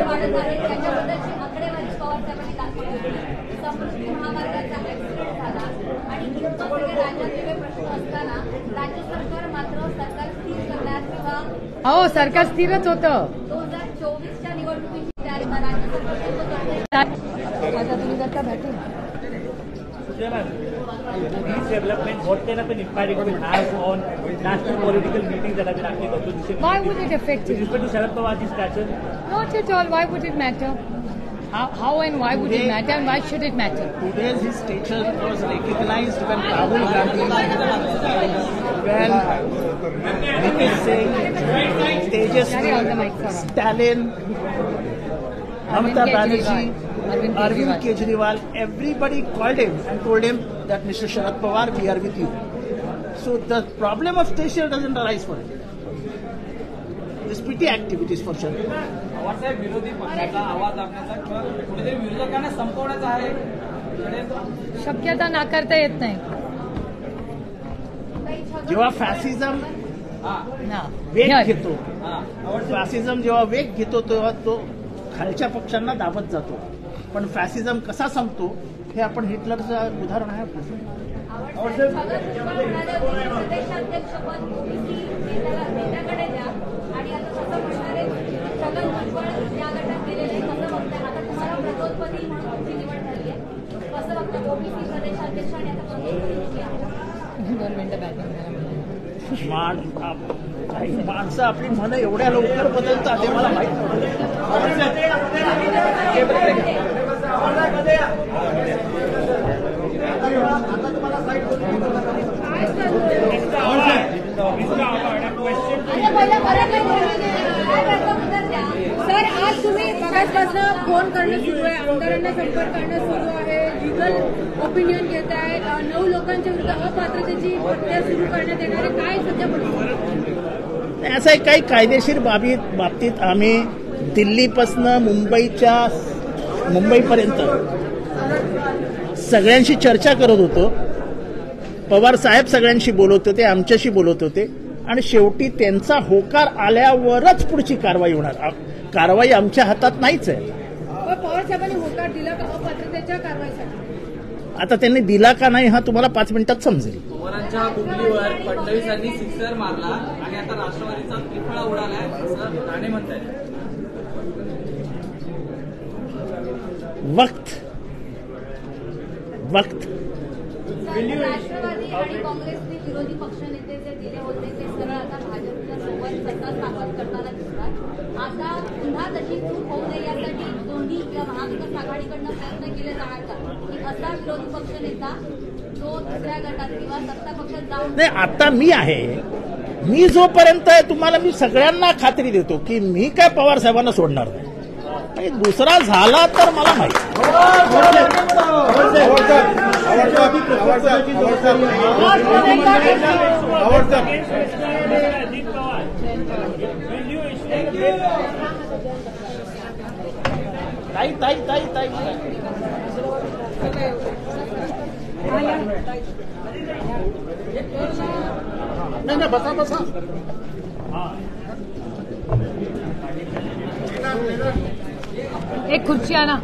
वाढत आहे त्याच्याबद्दलची आकडेवारी पवार साहेबांनी दाखवली. समृद्धी महामार्गाचा ऍक्सिडेंट झाला आणि इतकं सगळे राज्यात वेगळे प्रश्न असताना राज्य सरकार मात्र सरकार स्थिर करण्यात किंवा हो सरकार स्थिरच होतं. 2024च्या निवडणुकीची तयारी राज्य सरकार पूर्ण करते. आता तुम्ही करता भेटून These developments, what kind of an impact it will have on national political meetings that have been actually conducted? Why would it affect With it? respect to Sharad Pawar's stature? Not at all. Why would it matter? How and why would it matter and why should it matter? Today's his stature was recognized when Rahul Gandhi, when Nitin Singh, Carry on the mic, Tejasvi, sir. Stalin, Mamata Banerjee, Arvind Arvind Kejriwal, everybody called him and told him that Mr. Sharad Pawar, we are with you. So the problem of stature doesn't arise for him. This petty activities for Sharad Pawar. पवारसाहेब विरोधी पक्षाचा आवाज दाबण्याचा किंवा कुठेतरी विरोधकांना संपवण्याचा आहे. शक्यता नाकारता येत नाही जेव्हा फॅसिझम ना. वेग घेतो, फॅसिझम जेव्हा वेग घेतो तेव्हा तो खालच्या पक्षांना दाबत जातो. पण फॅसिझम कसा संपतो हे आपण हिटलरचं उदाहरण आहे. प्रदेशाध्यक्षपद ओबीसी नेत्याकडे द्या आणि आता कसं म्हणणारे छगन भुजबळ या गटात गेलेले कसं बघताय? आता तुम्हाला प्रतोदपदी म्हणून तुमची निवड झाली आहे. कसं बघता ओबीसी प्रदेशाध्यक्ष आणि आता प्रतोदपदी? 2 मिनिटं बॅटिंग काही माणसं आपली मनं एवढ्या लवकर बदलतात हे मला माहित सर आज तुम्ही मगासपासून फोन करणं सुरू आहे, आमदारांना संपर्क करणं सुरू आहे, लिगल ओपिनियन घेत आहे, 9 लोकांच्या विरुद्ध अपात्रतेची प्रक्रिया सुरू करण्यात येणार आहे. काय सध्या परिस्थिती? असं आहे. काही कायदेशीर बाबतीत आम्ही दिल्लीपासून मुंबईपर्यंत सगळ्यांशी चर्चा करत होतो. पवार साहेब सगळ्यांशी बोलत होते, आमच्याशी बोलत होते आणि शेवटी त्यांचा होकार आल्यावरच पुढची कारवाई होणार. कारवाई आमच्या हातात नाहीच आहे. पवार साहेबांनी होकार दिला का अपात्रतेची पुढच्या कारवाईसाठी? आता त्यांनी दिला का नाही हा तुम्हाला 5 मिनिटात समजेल. पवारांच्या बुकलीवर फडणवीसांनी सिक्सर मारला आणि आता राष्ट्रवादीचा त्रिफळा उडालाय असं राणे म्हणतात. वक्त राष्ट्रवादी आणि काँग्रेसने विरोधी पक्षनेते जे दिले होते ते सरळ आता भाजपच्या सोबत सत्ता स्थापन करताना दिसतात. आता पुन्हा तशी चूक होऊ नये यासाठी दोन्ही किंवा महाविकास आघाडीकडनं प्रयत्न केले जाणार का की असा विरोधी पक्षनेता जो दुसऱ्या गटात किंवा सत्ता पक्षात जाऊन. नाही, आता मी आहे, मी जोपर्यंत आहे तुम्हाला मी सगळ्यांना खात्री देतो की मी काय पवार साहेबांना सोडणार नाही. आणि दुसरा झाला तर मला माहिती. ताई नाही बसा. एक खुर्ची आणा.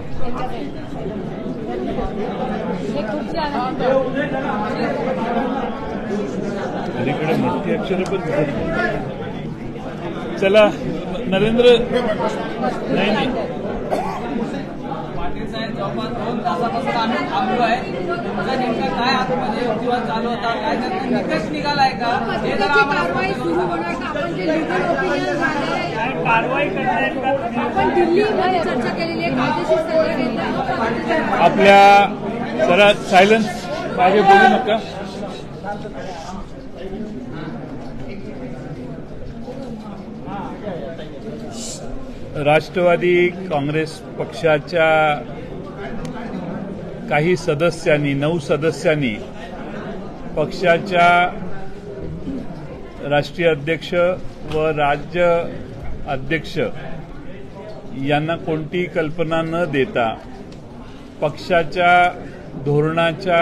अलीकडे मोठी अक्षरं पण चला नरेंद्र नाही पाटील साहेब जवळपास 2 तासापासून आम्ही थांबलो आहे. तुझा नेमका काय आतमध्ये युक्तिवाद चालू होता, काय त्याचा निकष निघालाय का हे जरा कारवाई सुरू होणार का? आपण जे लिगल ओपिनियन झाले कारवाई करणार का? आपण दिल्लीमध्ये चर्चा केलेली आहे, कायदेशीर सल्ला घेतला. आपल्या जरा सायलन्स मागे बोलू नका. राष्ट्रवादी काँग्रेस पक्षाच्या काही सदस्यांनी 9 सदस्यांनी पक्षाच्या राष्ट्रीय अध्यक्ष व राज्य अध्यक्ष यांना कोणतीही कल्पना न देता पक्षाच्या धोरणाच्या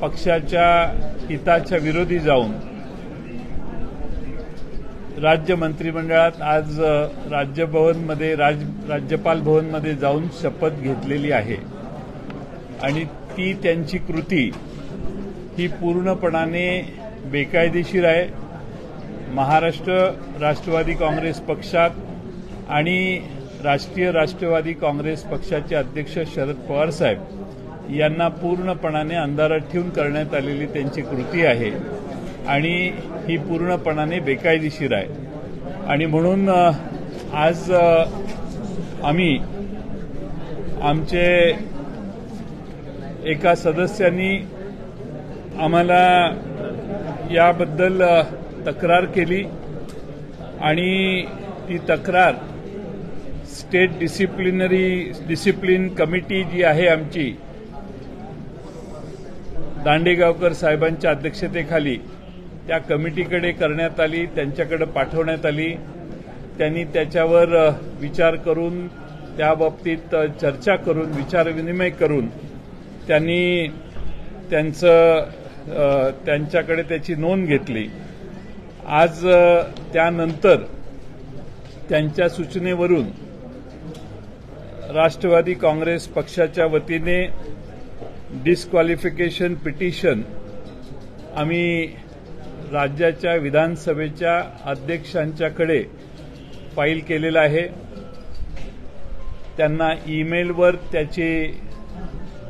पक्षाच्या हिताच्या विरोधी जाऊन राज्य मंत्रिमंडळात आज राज्यपाल भवनमध्ये जाऊन शपथ घेतलेली आहे. आणि ती त्यांची कृती ही पूर्णपणाने बेकायदेशीर आहे. महाराष्ट्र राष्ट्रवादी काँग्रेस पक्षात आणि राष्ट्रवादी काँग्रेस पक्षाचे अध्यक्ष शरद पवार साहेब यांना पूर्णपणाने अंधारात ठेवून करण्यात आलेली त्यांची कृती आहे आणि ही पूर्णपणाने बेकायदेशीर आहे. आणि म्हणून आज आम्ही आमचे एका सदस्यांनी आम्हाला याबद्दल तक्रार केली आणि ती तक्रार स्टेट डिसिप्लिन कमिटी जी आहे आमची दांडेगावकर साहेबांच्या अध्यक्षतेखाली त्या कमिटीकडे करण्यात आली, त्यांच्याकडे पाठवण्यात आली. त्यांनी त्याच्यावर विचार करून त्याबाबतीत चर्चा करून विचारविनिमय करून त्यांनी त्यांच्याकडे त्याची नोंद घेतली. आज त्यानंतर त्यांच्या सूचनेवरून राष्ट्रवादी काँग्रेस पक्षाच्या वतीने डिस्क्वालिफिकेशन पिटिशन आम्ही राज्याच्या विधानसभेच्या अध्यक्षांच्याकडे फाईल केलेला आहे. त्यांना ईमेलवर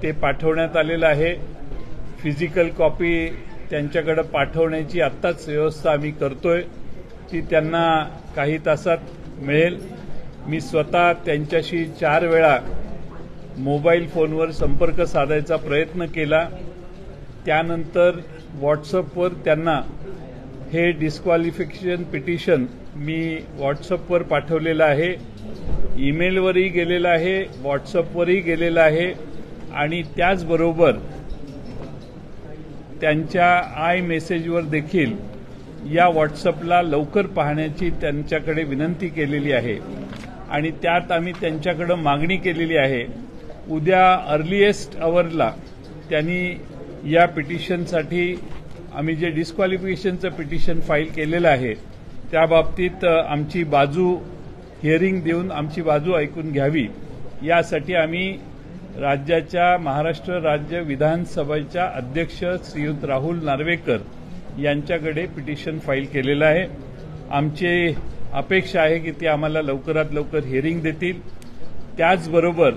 ते पाठवण्यात आलेलं आहे. फिजिकल कॉपी त्यांच्याकडे पाठवण्याची आत्ताच व्यवस्था आम्ही करतोय. ती त्यांना काही तासात मिळेल. मी स्वतः त्यांच्याशी 4 वेळा मोबाईल फोनवर संपर्क साधायचा प्रयत्न केला. त्यानंतर व्हॉट्सअपवर त्यांना हे डिस्क्वालिफिकेशन पिटिशन मी व्हॉट्सअपवर पाठवलेलं आहे. ईमेलवरही गेलेलं आहे, व्हॉट्सअपवरही गेलेलं आहे आणि त्याचबरोबर त्यांच्या आय मेसेजवर देखील या व्हॉट्सअपला लवकर पाहण्याची त्यांच्याकडे विनंती केलेली आहे. आणि त्यात आम्ही त्यांच्याकडे मागणी केलेली आहे, उद्या अर्लीएस्ट अवरला त्यांनी या पिटिशनसाठी आम्ही जे डिस्क्वालिफिकेशनचं पिटिशन फाईल केलेलं आहे त्या बाबतीत आमची बाजू हिअरिंग देऊन आमची बाजू ऐकून घ्यावी यासाठी आम्ही राज्याच्या महाराष्ट्र राज्य विधानसभेच्या अध्यक्ष श्रीयुत राहुल नार्वेकर यांच्याकडे पिटिशन फाईल केलेलं आहे. आमची अपेक्षा आहे की ते आम्हाला लवकरात लवकर हिअरिंग देतील. त्याचबरोबर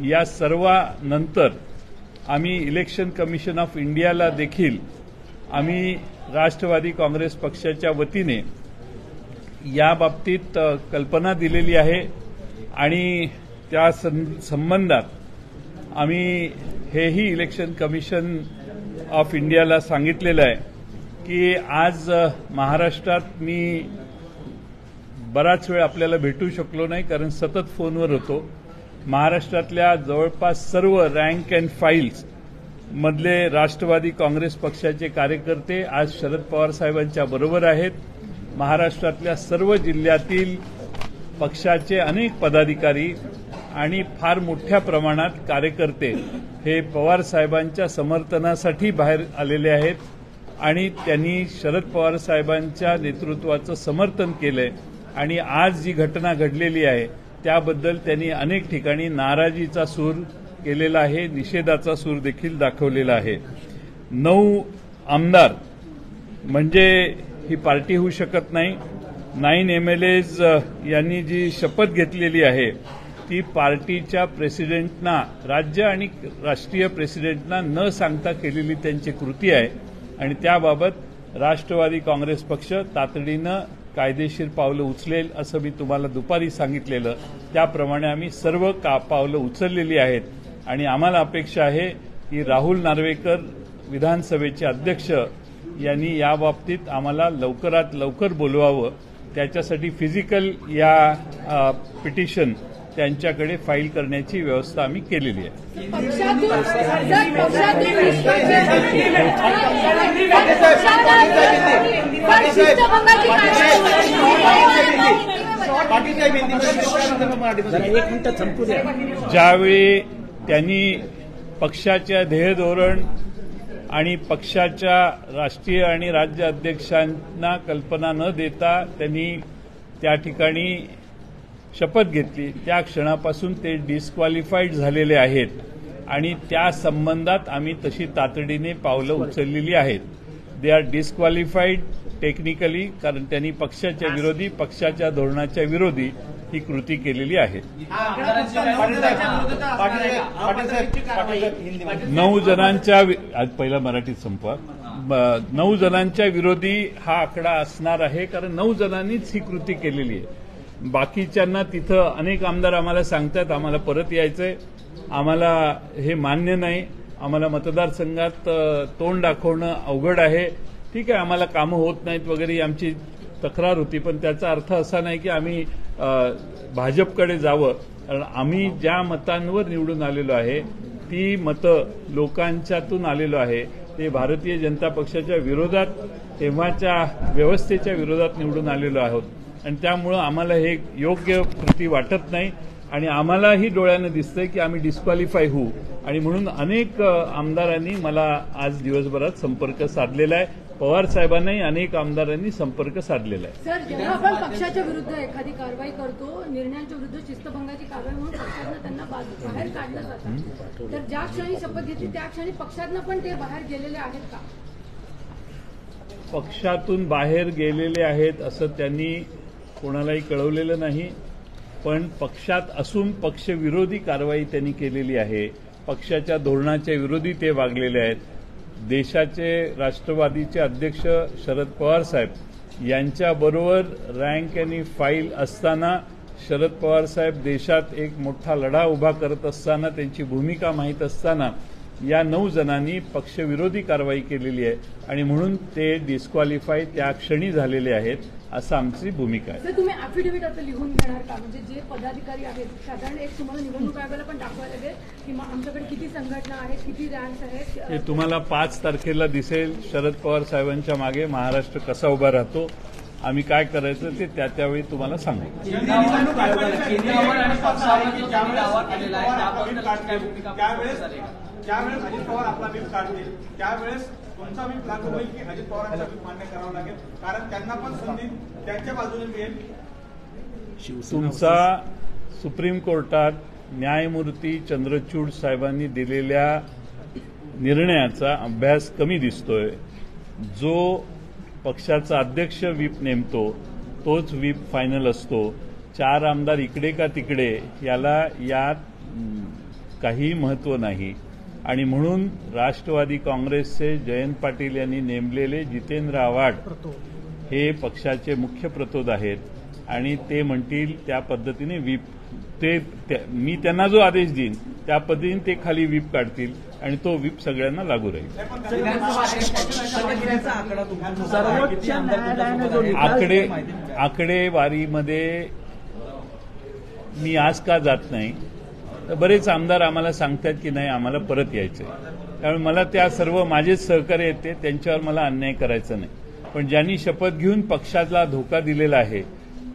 या सर्वानंतर आम्ही इलेक्शन कमिशन ऑफ इंडियाला देखील आम्ही राष्ट्रवादी काँग्रेस पक्षाच्या वतीने याबाबतीत कल्पना दिलेली आहे आणि त्या संबंधात आम्ही हेही इलेक्शन कमिशन ऑफ इंडियाला सांगितलेलं आहे की आज महाराष्ट्रात मी बराच वेळ आपल्याला भेटू शकलो नाही कारण सतत फोनवर होतो. महाराष्ट्रातल्या जवळपास सर्व रँक अँड फाईल्स मधले राष्ट्रवादी काँग्रेस पक्षाचे कार्यकर्ते आज शरद पवार साहेबांच्या बरोबर आहेत. महाराष्ट्रातल्या सर्व जिल्ह्यातील पक्षाचे अनेक पदाधिकारी आणि फार मोठ्या प्रमाणात कार्यकर्ते हे पवार साहेबांच्या समर्थनासाठी बाहेर आलेले आहेत आणि त्यांनी शरद पवार साहेबांच्या नेतृत्वाचं समर्थन केलंय आणि आज जी घटना घडलेली आहे त्याबद्दल त्यांनी अनेक ठिकाणी नाराजीचा सूर केलेला आहे, निषेधाचा सूर देखील दाखवलेला आहे. 9 आमदार म्हणजे ही पार्टी होऊ शकत नाही. 9 MLAs यांनी जी शपथ घेतलेली आहे ती पार्टीच्या प्रेसिडेंटना, राज्य आणि राष्ट्रीय प्रेसिडेंटना न सांगता केलेली त्यांची कृती आहे आणि त्याबाबत राष्ट्रवादी काँग्रेस पक्ष तातडीनं कायदेशीर पावलं उचलेल असं मी तुम्हाला दुपारी सांगितलेलं. त्याप्रमाणे आम्ही सर्व पावलं उचललेली आहेत आणि आम्हाला अपेक्षा आहे की राहुल नार्वेकर विधानसभेचे अध्यक्ष यांनी याबाबतीत आम्हाला लवकरात लवकर बोलवावं. त्याच्यासाठी फिजिकल या पिटिशन त्यांच्याकडे फाईल करण्याची व्यवस्था आम्ही केलेली आहे. ज्यावेळी त्यांनी पक्षाच्या ध्येय धोरण आणि पक्षाच्या राष्ट्रीय आणि राज्य अध्यक्षांना कल्पना न देता त्यांनी त्या ठिकाणी शपथ घेतली त्या क्षणापासून ते डिस्क्वालिफाईड झालेले आहेत आणि त्या संबंधात आम्ही तशी तातडीने पावलं उचललेली आहेत. दे आर डिस्क्वालिफाईड टेक्निकली कारण त्यांनी पक्षाच्या विरोधी, पक्षाच्या धोरणाच्या विरोधी ही कृती केलेली आहे. 9 जणांच्या आज पहिला मराठीत संपवा. 9 जणांच्या विरोधी हा आकडा असणार आहे कारण 9 जणांनीच ही कृती केलेली आहे. बाकीच्यांना तिथं अनेक आमदार आम्हाला सांगतात आम्हाला परत यायचंय, आम्हाला हे मान्य नाही, आम्हाला मतदारसंघात तोंड दाखवणं अवघड आहे. ठीक आहे, आम्हाला कामं होत नाहीत वगैरे आमची तक्रार होती, पण त्याचा अर्थ असा नाही की आम्ही भाजपकडे जावं. कारण आम्ही ज्या मतांवर निवडून आलेलो आहे ती मतं लोकांच्यातून आलेलो आहे. ते भारतीय जनता पक्षाच्या विरोधात, तेव्हाच्या व्यवस्थेच्या विरोधात निवडून आलेलो आहोत आणि त्यामुळं आम्हाला हे योग्य कृती वाटत नाही आणि आम्हालाही डोळ्यानं दिसतंय की आम्ही डिस्क्वालिफाय होऊ आणि म्हणून अनेक आमदारांनी मला आज दिवसभरात संपर्क साधलेला आहे. पवार साहेबांनाही अनेक आमदारांनी संपर्क साधलेला आहे. सर, जेव्हा आपण पक्षाच्या विरुद्ध एखादी कारवाई करतो, निर्णयांच्या विरुद्ध शिस्तभंगाची कारवाई म्हणून पक्षातनं त्यांना बाहेर काढलं जातं, तर ज्या क्षणी शपथ घेतली त्या क्षणी पक्षातनं पण ते बाहेर गेलेले आहेत का? पक्षातून बाहेर गेलेले आहेत असं त्यांनी कोणालाही कळवलेलं नाही, पण पक्षात असून पक्षविरोधी कारवाई त्यांनी केलेली आहे. पक्षाच्या धोरणाच्या विरोधी ते वागलेले आहेत. देशाचे राष्ट्रवादीचे अध्यक्ष शरद पवार साहेब यांच्याबरोबर रँक आणि फाईल असताना शरद पवार साहेब देशात एक मोठा लढा उभा करत असताना त्यांची भूमिका माहीत असताना या 9 जणांनी पक्षविरोधी कारवाई केलेली आहे आणि म्हणून ते डिस्क्वालिफाय त्या क्षणी झालेले आहेत असं आमची भूमिका आहे. सर, तुम्ही ॲफिडेव्हिट आता लिहून घेणार का? म्हणजे जे पदाधिकारी आहेत साधारण एक तुम्हाला निवडणूक आयोगाला पण दाखवायला लागेल की आमच्याकडे किती संघटना आहेत, किती रँक्स आहेत. हे तुम्हाला 5 तारखेला दिसेल. शरद पवार साहेबांच्या मागे महाराष्ट्र कसा उभा राहतो, आम्ही काय करायचं ते त्यावेळी तुम्हाला सांगू. ज्यावेळेस अजित पवार आपला व्हीप काढतील त्यावेळेस तुमचा व्हीप लागू होईल की अजित पवारांचा व्हीप मान्य करावा लागेल, कारण त्यांना पण संधी त्यांच्या बाजूने मिळेल. तुमचा सुप्रीम कोर्टात न्यायमूर्ती चंद्रचूड साहेबांनी दिलेल्या निर्णयाचा अभ्यास कमी दिसतोय. जो पक्षाचा अध्यक्ष व्हीप नेमतो तोच व्हीप फायनल असतो. 4 आमदार इकडे का तिकडे यात काही महत्व नाही. आणि म्हणून राष्ट्रवादी काँग्रेसचे जयंत पाटील यांनी नेमलेले जितेंद्र आव्हाड हे पक्षाचे मुख्य प्रतोद आहेत आणि ते म्हणतील त्या पद्धतीने व्हीप मी त्यांना जो आदेश देईन त्या पद्धतीने ते खाली व्हीप काढतील आणि तो व्हीप सगळ्यांना लागू राहील. आकडेवारीमध्ये मी आज का जात नाही तर बरेच आमदार आम्हाला सांगतात की नाही आम्हाला परत यायचंय. त्यामुळे मला त्या सर्व माझेच सहकार्य येते त्यांच्यावर मला अन्याय करायचा नाही. पण ज्यांनी शपथ घेऊन पक्षाला धोका दिलेला आहे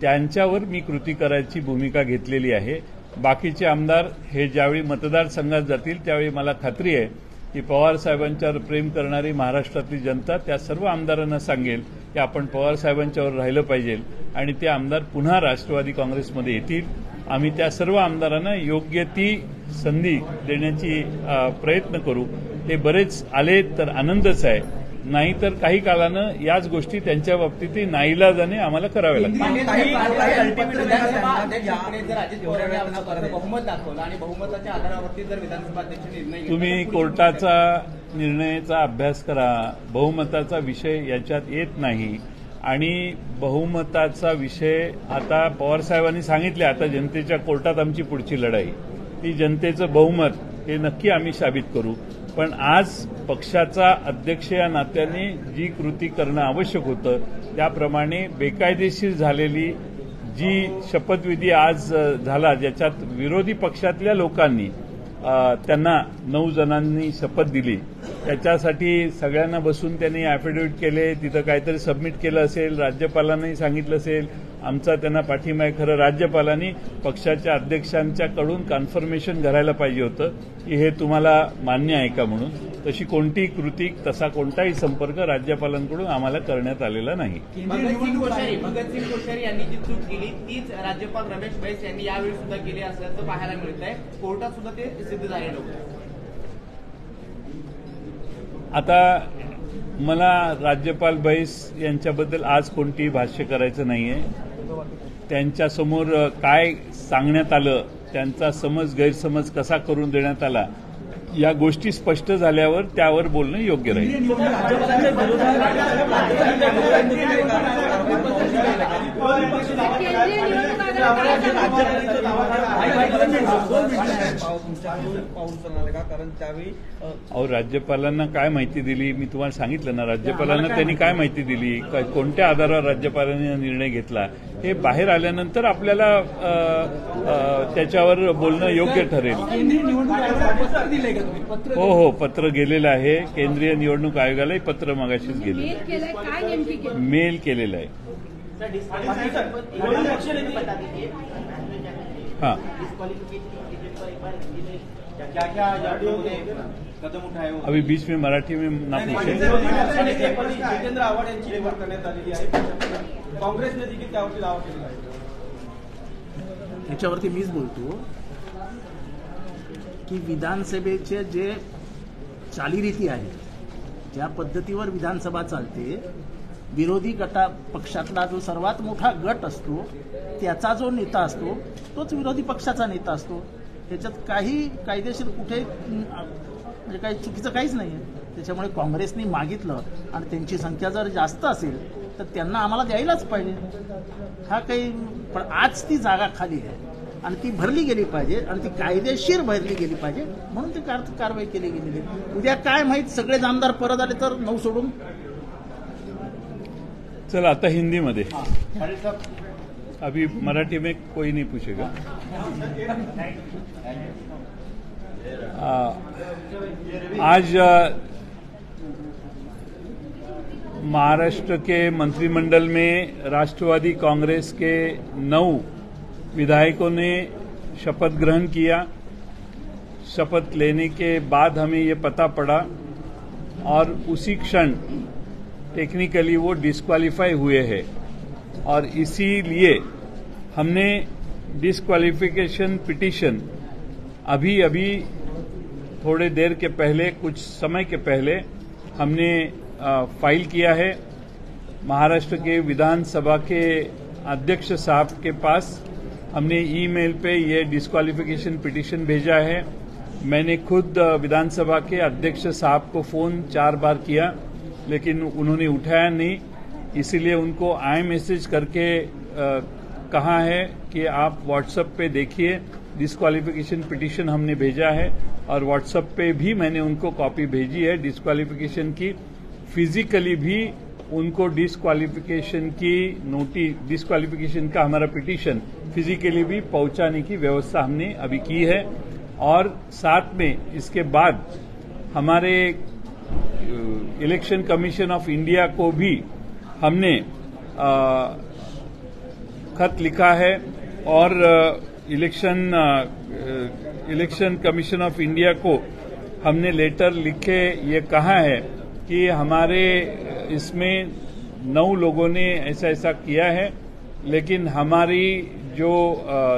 त्यांच्यावर मी कृती करायची भूमिका घेतलेली आहे. बाकीचे आमदार हे ज्यावेळी मतदारसंघात जातील त्यावेळी मला खात्री आहे की पवार साहेबांच्यावर प्रेम करणारी महाराष्ट्रातली जनता त्या सर्व आमदारांना सांगेल की आपण पवार साहेबांच्यावर राहिलं पाहिजे आणि ते आमदार पुन्हा राष्ट्रवादी काँग्रेसमध्ये येतील. आम्ही त्या सर्व आमदारांना योग्य ती संधी देण्याची प्रयत्न करू. ते बरेच आले तर आनंदच आहे, नाहीतर काही काळानं याच गोष्टी त्यांच्या बाबतीत नाईलाजाने आम्हाला कराव्या लागतील. बहुमत दाखवलं आणि बहुमताच्या आधारावरती जर विधानसभा अध्यक्ष निर्णय तुम्ही कोर्टाचा निर्णयाचा अभ्यास करा. बहुमताचा विषय याच्यात येत नाही आणि बहुमताचा विषय आता पवारसाहेबांनी सांगितले आता जनतेच्या कोर्टात आमची पुढची लढाई ती जनतेचं बहुमत हे नक्की आम्ही साबित करू. पण आज पक्षाचा अध्यक्ष या नात्याने जी कृती करणं आवश्यक होतं त्याप्रमाणे बेकायदेशीर झालेली जी शपथविधी आज झाला ज्याच्यात विरोधी पक्षातल्या लोकांनी त्यांना 9 जणांनी शपथ दिली त्याच्यासाठी सगळ्यांना बसून त्यांनी अॅफिडेव्हिट केले. तिथं काहीतरी सबमिट केलं असेल, राज्यपालांनाही सांगितलं असेल. आमचा त्यांना पाठिंबा आहे. खरं राज्यपालांनी पक्षाच्या अध्यक्षांच्याकडून कन्फर्मेशन करायला पाहिजे होतं की हे तुम्हाला मान्य आहे का म्हणून. तशी कोणतीही कृती तसा कोणताही संपर्क राज्यपालांकडून आम्हाला करण्यात आलेला नाही. भगतसिंग कोश्यारी यांनी जी चूक केली तीच राज्यपाल रमेश बैस यांनी यावेळी सुद्धा केली असल्याचं पाहायला मिळत आहे. कोर्टात सुद्धा ते सिद्ध झालेलं होतं. आता मला राज्यपाल बैस यांच्याबद्दल आज कोणतीही भाष्य करायचं नाहीये. त्यांच्यासमोर काय सांगण्यात आलं, त्यांचा गैरसमज कसा करून देण्यात आला या गोष्टी स्पष्ट झाल्यावर त्यावर बोलणं योग्य राहील. अहो राज्यपालांना काय माहिती दिली मी तुम्हाला सांगितलं ना. राज्यपालांना त्यांनी काय माहिती दिली, कोणत्या आधारावर राज्यपालांनी निर्णय घेतला हे बाहेर आल्यानंतर आपल्याला त्याच्यावर बोलणं योग्य ठरेल. हो पत्र गेलेलं आहे. केंद्रीय निवडणूक आयोगालाही पत्र मगाशीच गेले, मेल केलेलं आहे. हाँ अभी बीच में मराठी में ना पूछे. जितेंद्र आव्हाड यांची निवड करण्यात आलेली आहे. काँग्रेसने देखील त्यावरती दावा केलेला आहे. याच्यावरती मीच बोलतो की विधानसभेचे जे चालीरीती आहे ज्या पद्धतीवर विधानसभा चालते विरोधी पक्षातला जो सर्वात मोठा गट असतो त्याचा जो नेता असतो तोच विरोधी पक्षाचा नेता असतो. त्याच्यात काही कायदेशीर कुठे म्हणजे काही चुकीचं काहीच नाही आहे. त्याच्यामुळे काँग्रेसनी मागितलं आणि त्यांची संख्या जर जास्त असेल तर त्यांना आम्हाला द्यायलाच पाहिजे. हा काही पण आज ती जागा खाली आहे आणि ती भरली गेली पाहिजे आणि ती कायदेशीर भरली गेली पाहिजे म्हणून ती कारवाई केली गेलेली. उद्या काय माहीत सगळे आमदार परत आले तर 9 सोडून. चला आता हिंदी में अभी मराठी में कोई नहीं पूछेगा. आज महाराष्ट्र के मंत्रिमंडल में राष्ट्रवादी कांग्रेस के 9 विधायकों ने शपथ ग्रहण किया. शपथ लेने के बाद हमें ये पता पड़ा और उसी क्षण टेक्निकली वो डिस्क्वालीफाई हुए हैं और इसीलिए हमने डिस्क्वालिफिकेशन पिटीशन अभी थोड़े देर के पहले, कुछ समय के पहले हमने फाइल किया है महाराष्ट्र के विधानसभा के अध्यक्ष साहब के पास। हमने ईमेल पे ये डिस्क्वालिफिकेशन पिटीशन भेजा है। मैंने खुद विधानसभा के अध्यक्ष साहब को फोन 4 बार किया, लेकिन उन्होंने उठाया नहीं। इसीलिए उनको मैसेज करके कहा है कि आप व्हाट्सएप पे देखिए, डिस्क्वालिफिकेशन पिटीशन हमने भेजा है। और व्हाट्सएप पे भी मैंने उनको कॉपी भेजी है डिस्क्वालिफिकेशन की। फिजिकली भी उनको डिस्क्वालिफिकेशन का हमारा पिटीशन फिजिकली भी पहुंचाने की व्यवस्था हमने अभी की है। और साथ में इसके बाद हमारे इलेक्शन कमीशन ऑफ इंडिया को भी हमने खत लिखा है और इलेक्शन कमीशन ऑफ इंडिया को हमने लेटर लिखे ये कहा है कि हमारे इसमें 9 लोगों ने ऐसा किया है, लेकिन हमारी जो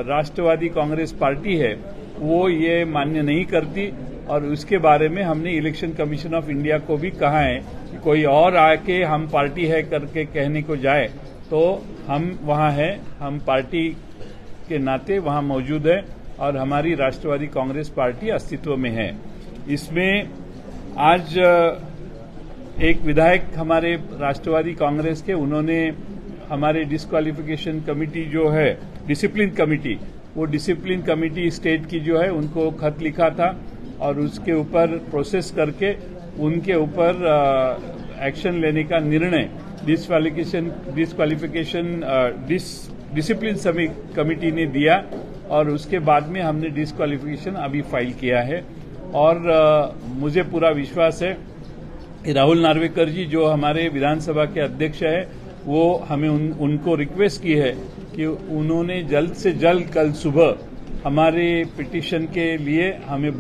राष्ट्रवादी कांग्रेस पार्टी है वो ये मान्य नहीं करती। और उसके बारे में हमने इलेक्शन कमीशन ऑफ इंडिया को भी कहा है कि कोई और आके हम पार्टी है करके कहने को जाए तो हम वहां हैं, हम पार्टी के नाते वहां मौजूद है और हमारी राष्ट्रवादी कांग्रेस पार्टी अस्तित्व में है। इसमें आज एक विधायक हमारे राष्ट्रवादी कांग्रेस के, उन्होंने हमारे डिस्क्वालिफिकेशन कमेटी जो है डिसिप्लिन कमेटी, वो डिसिप्लिन कमेटी स्टेट की जो है उनको खत लिखा था और उसके ऊपर प्रोसेस करके उनके ऊपर एक्शन लेने का निर्णय डिसिप्लिन कमेटी ने दिया और उसके बाद में हमने डिस्क्वालिफिकेशन अभी फाइल किया है। और मुझे पूरा विश्वास है कि राहुल नार्वेकर जी जो हमारे विधानसभा के अध्यक्ष है, वो हमें उनको रिक्वेस्ट की है कि उन्होंने जल्द से जल्द कल सुबह हमारे पिटीशन के लिए हमें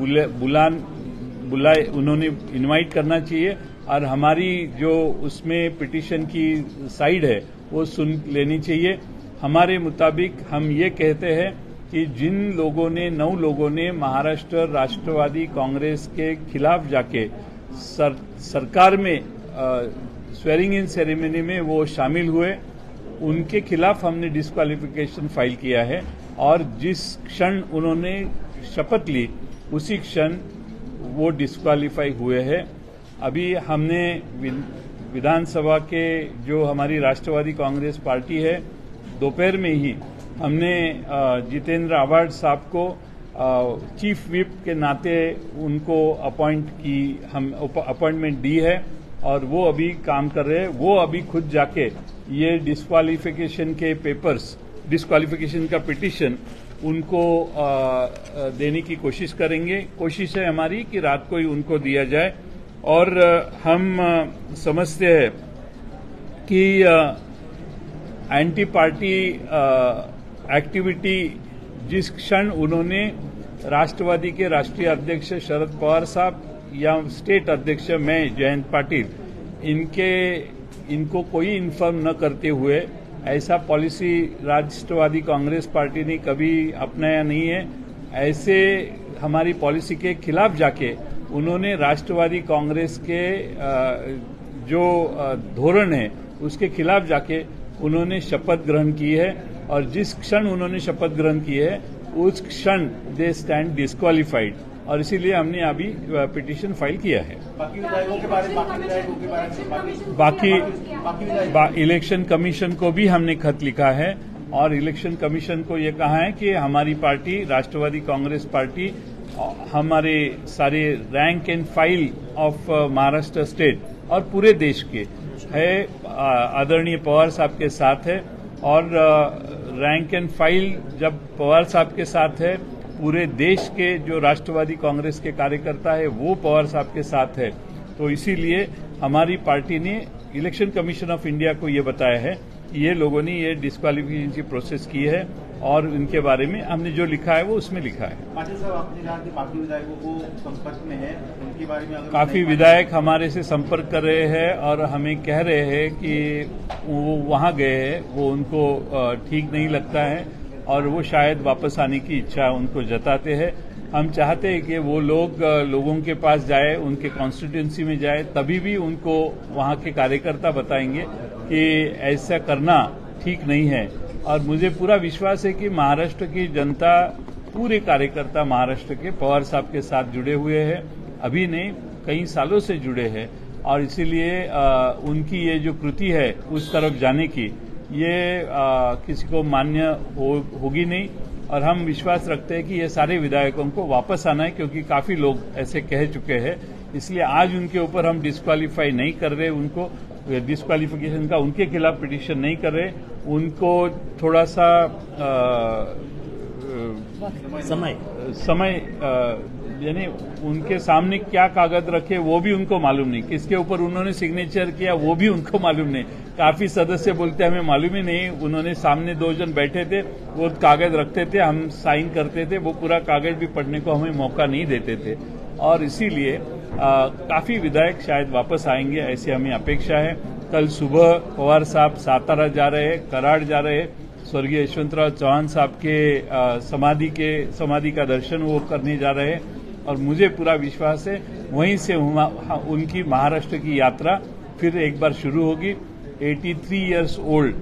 बुलाए, उन्होंने इनवाइट करना चाहिए और हमारी जो उसमें पिटीशन की साइड है वो सुन लेनी चाहिए। हमारे मुताबिक हम ये कहते हैं कि जिन लोगों ने 9 लोगों ने महाराष्ट्र राष्ट्रवादी कांग्रेस के खिलाफ जाके सरकार में स्वेरिंग इन सेरेमनी में वो शामिल हुए, उनके खिलाफ हमने डिस्क्वालिफिकेशन फाइल किया है। और जिस क्षण उन्होंने शपथ ली उसी क्षण वो डिस्क्वालीफाई हुए हैं। अभी हमने विधानसभा के जो हमारी राष्ट्रवादी कांग्रेस पार्टी है, दोपहर में ही हमने जितेंद्र आव्हाड साहब को चीफ व्हिप के नाते उनको अपॉइंटमेंट दी है और वो अभी काम कर रहे हैं। वो अभी खुद जाके ये डिस्क्वालिफिकेशन के पेपर्स, डिस्क्वालिफिकेशन का पिटीशन उनको देने की कोशिश करेंगे। कोशिश है हमारी कि रात को ही उनको दिया जाए। और हम समझते हैं कि एंटी पार्टी एक्टिविटी जिस क्षण उन्होंने राष्ट्रवादी के राष्ट्रीय अध्यक्ष शरद पवार साहब या स्टेट अध्यक्ष मैं जयंत पाटिल, इनको कोई इन्फॉर्म न करते हुए ऐसा पॉलिसी राष्ट्रवादी कांग्रेस पार्टी ने कभी अपनाया नहीं है। ऐसे हमारी पॉलिसी के खिलाफ जाके उन्होंने राष्ट्रवादी कांग्रेस के जो धोरण है उसके खिलाफ जाके उन्होंने शपथ ग्रहण की है और जिस क्षण उन्होंने शपथ ग्रहण की है उस क्षण दे स्टैंड डिस्क्वालिफाइड और इसीलिए हमने अभी पिटीशन फाइल किया है। बाकी इलेक्शन कमीशन को भी हमने खत लिखा है और इलेक्शन कमीशन को ये कहा है कि हमारी पार्टी राष्ट्रवादी कांग्रेस पार्टी हमारे सारे rank end file of Maharashtra state और पूरे देश के है आदरणीय पवार साहब के साथ है। और रैंक एंड फाइल जब पवार साहब के साथ है, पूरे देश के जो राष्ट्रवादी कांग्रेस के कार्यकर्ता है वो पवार साहब के साथ है। तो इसीलिए हमारी पार्टी ने इलेक्शन कमीशन ऑफ इंडिया को ये बताया है कि ये लोगों ने ये डिस्क्वालिफिकेशन की प्रोसेस की है और इनके बारे में हमने जो लिखा है वो उसमें लिखा है। पाटिल साहब, आपने कहा कि बाकी विधायकों को संपर्क में है, उनके बारे में काफी विधायक हमारे से संपर्क कर रहे हैं और हमें कह रहे हैं कि वो वहां गए हैं, वो उनको ठीक नहीं लगता है और वो शायद वापस आने की इच्छा उनको जताते हैं। हम चाहते हैं कि वो लोग लोगों के पास जाए, उनके कॉन्स्टिट्यूंसी में जाए, तभी भी उनको वहां के कार्यकर्ता बताएंगे कि ऐसा करना ठीक नहीं है। और मुझे पूरा विश्वास है कि महाराष्ट्र की जनता, पूरे कार्यकर्ता महाराष्ट्र के पवार साहब के साथ जुड़े हुए हैं, अभी नहीं कई सालों से जुड़े हैं, और इसीलिए उनकी ये जो कृति है उस तरफ जाने की, ये किसी को मान्य होगी नहीं। और हम विश्वास रखते हैं कि ये सारे विधायकों को वापस आना है, क्योंकि काफी लोग ऐसे कह चुके हैं। इसलिए आज उनके ऊपर हम डिस्क्वालीफाई नहीं कर रहे, उनको डिस्क्वालिफिकेशन का उनके खिलाफ पिटीशन नहीं कर रहे, उनको थोड़ा सा समय यानी उनके सामने क्या कागज रखे वो भी उनको मालूम नहीं, किसके ऊपर उन्होंने सिग्नेचर किया वो भी उनको मालूम नहीं। काफी सदस्य बोलते हमें मालूम ही नहीं, उन्होंने सामने 2 जन बैठे थे, वो कागज रखते थे, हम साइन करते थे, वो पूरा कागज भी पढ़ने को हमें मौका नहीं देते थे। और इसीलिए काफी विधायक शायद वापस आएंगे, ऐसी हमें अपेक्षा है। कल सुबह पवार साहब सातारा जा रहे हैं, कराड़ जा रहे हैं, स्वर्गीय यशवंतराव चौहान साहब के समाधि का दर्शन वो करने जा रहे हैं। और मुझे पूरा विश्वास है वहीं से उनकी महाराष्ट्र की यात्रा फिर एक बार शुरू होगी। 83 इयर्स ओल्ड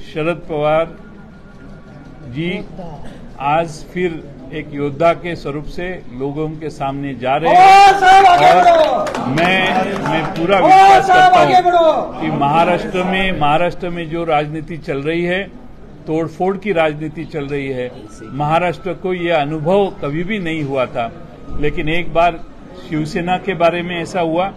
शरद पवार जी आज फिर एक योद्धा के स्वरूप से लोगों के सामने जा रहे हैं। और मैं पूरा विश्वास करता हूं कि महाराष्ट्र में जो राजनीति चल रही है, तोड़फोड़ की राजनीति चल रही है, महाराष्ट्र को यह अनुभव कभी भी नहीं हुआ था। लेकिन एक बार शिवसेना के बारे में ऐसा हुआ,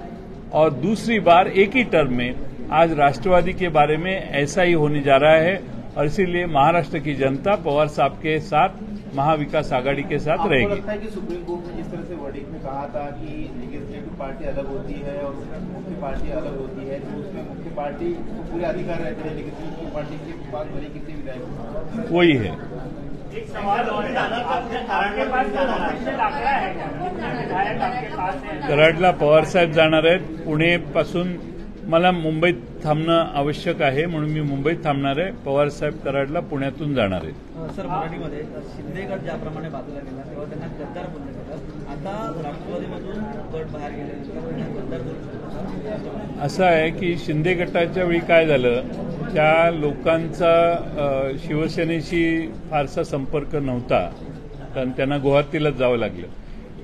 और दूसरी बार एक ही टर्म में आज राष्ट्रवादी के बारे में ऐसा ही होने जा रहा है। और इसीलिए महाराष्ट्र की जनता पवार साहब के साथ, महाविकास आघाड़ी के साथ रहेगी। लगता है कि सुप्रीम कोर्ट ने जिस तरह से वर्डिक्ट में कहा था कि लेजिस्लेटिव पार्टी अलग होती है और मुख्य पार्टी अलग होती है, तो उसमें मुख्य पार्टी को पूरे अधिकार रहते हैं, लेजिस्लेटिव पार्टी के पास भले कितने विधायक वही है। एक सवाल और आपके पास विधायक आपके पास है, कराडला पवार साहेब जाणार आहेत। पुणेपासून मला मुंबईत थांबणं आवश्यक आहे, म्हणून मी मुंबईत थांबणार आहे। पवार साहेब कराडला पुण्यातून जाणार आहेत। सर, मराठीमध्ये शिंदे गट ज्याप्रमाणे बाजूला गेला तेव्हा त्यांना गद्दार बोललं गेलं, आता राष्ट्रवादीमधून गट बाहेर गेले, गद्दार बोललं। असं आहे की शिंदे गटाच्या वेळी काय झालं, त्या लोकांचा शिवसेनेशी फारसा संपर्क नव्हता, कारण त्यांना गुवाहाटीलाच जावं लागलं।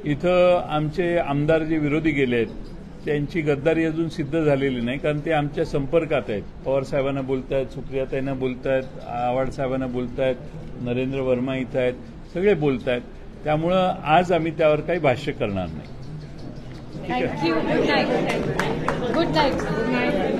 इथं आमचे आमदार जे विरोधी गेले आहेत त्यांची गद्दारी अजून सिद्ध झालेली नाही, कारण ते आमच्या संपर्कात आहेत। पवार साहेबांना बोलतायत, सुप्रियाताईंना बोलतायत, आव्हाड साहेबांना बोलतायत, नरेंद्र वर्मा इथं आहेत, सगळे बोलतायत। त्यामुळं आज आम्ही त्यावर काही भाष्य करणार नाही। थँक्यू. Good night.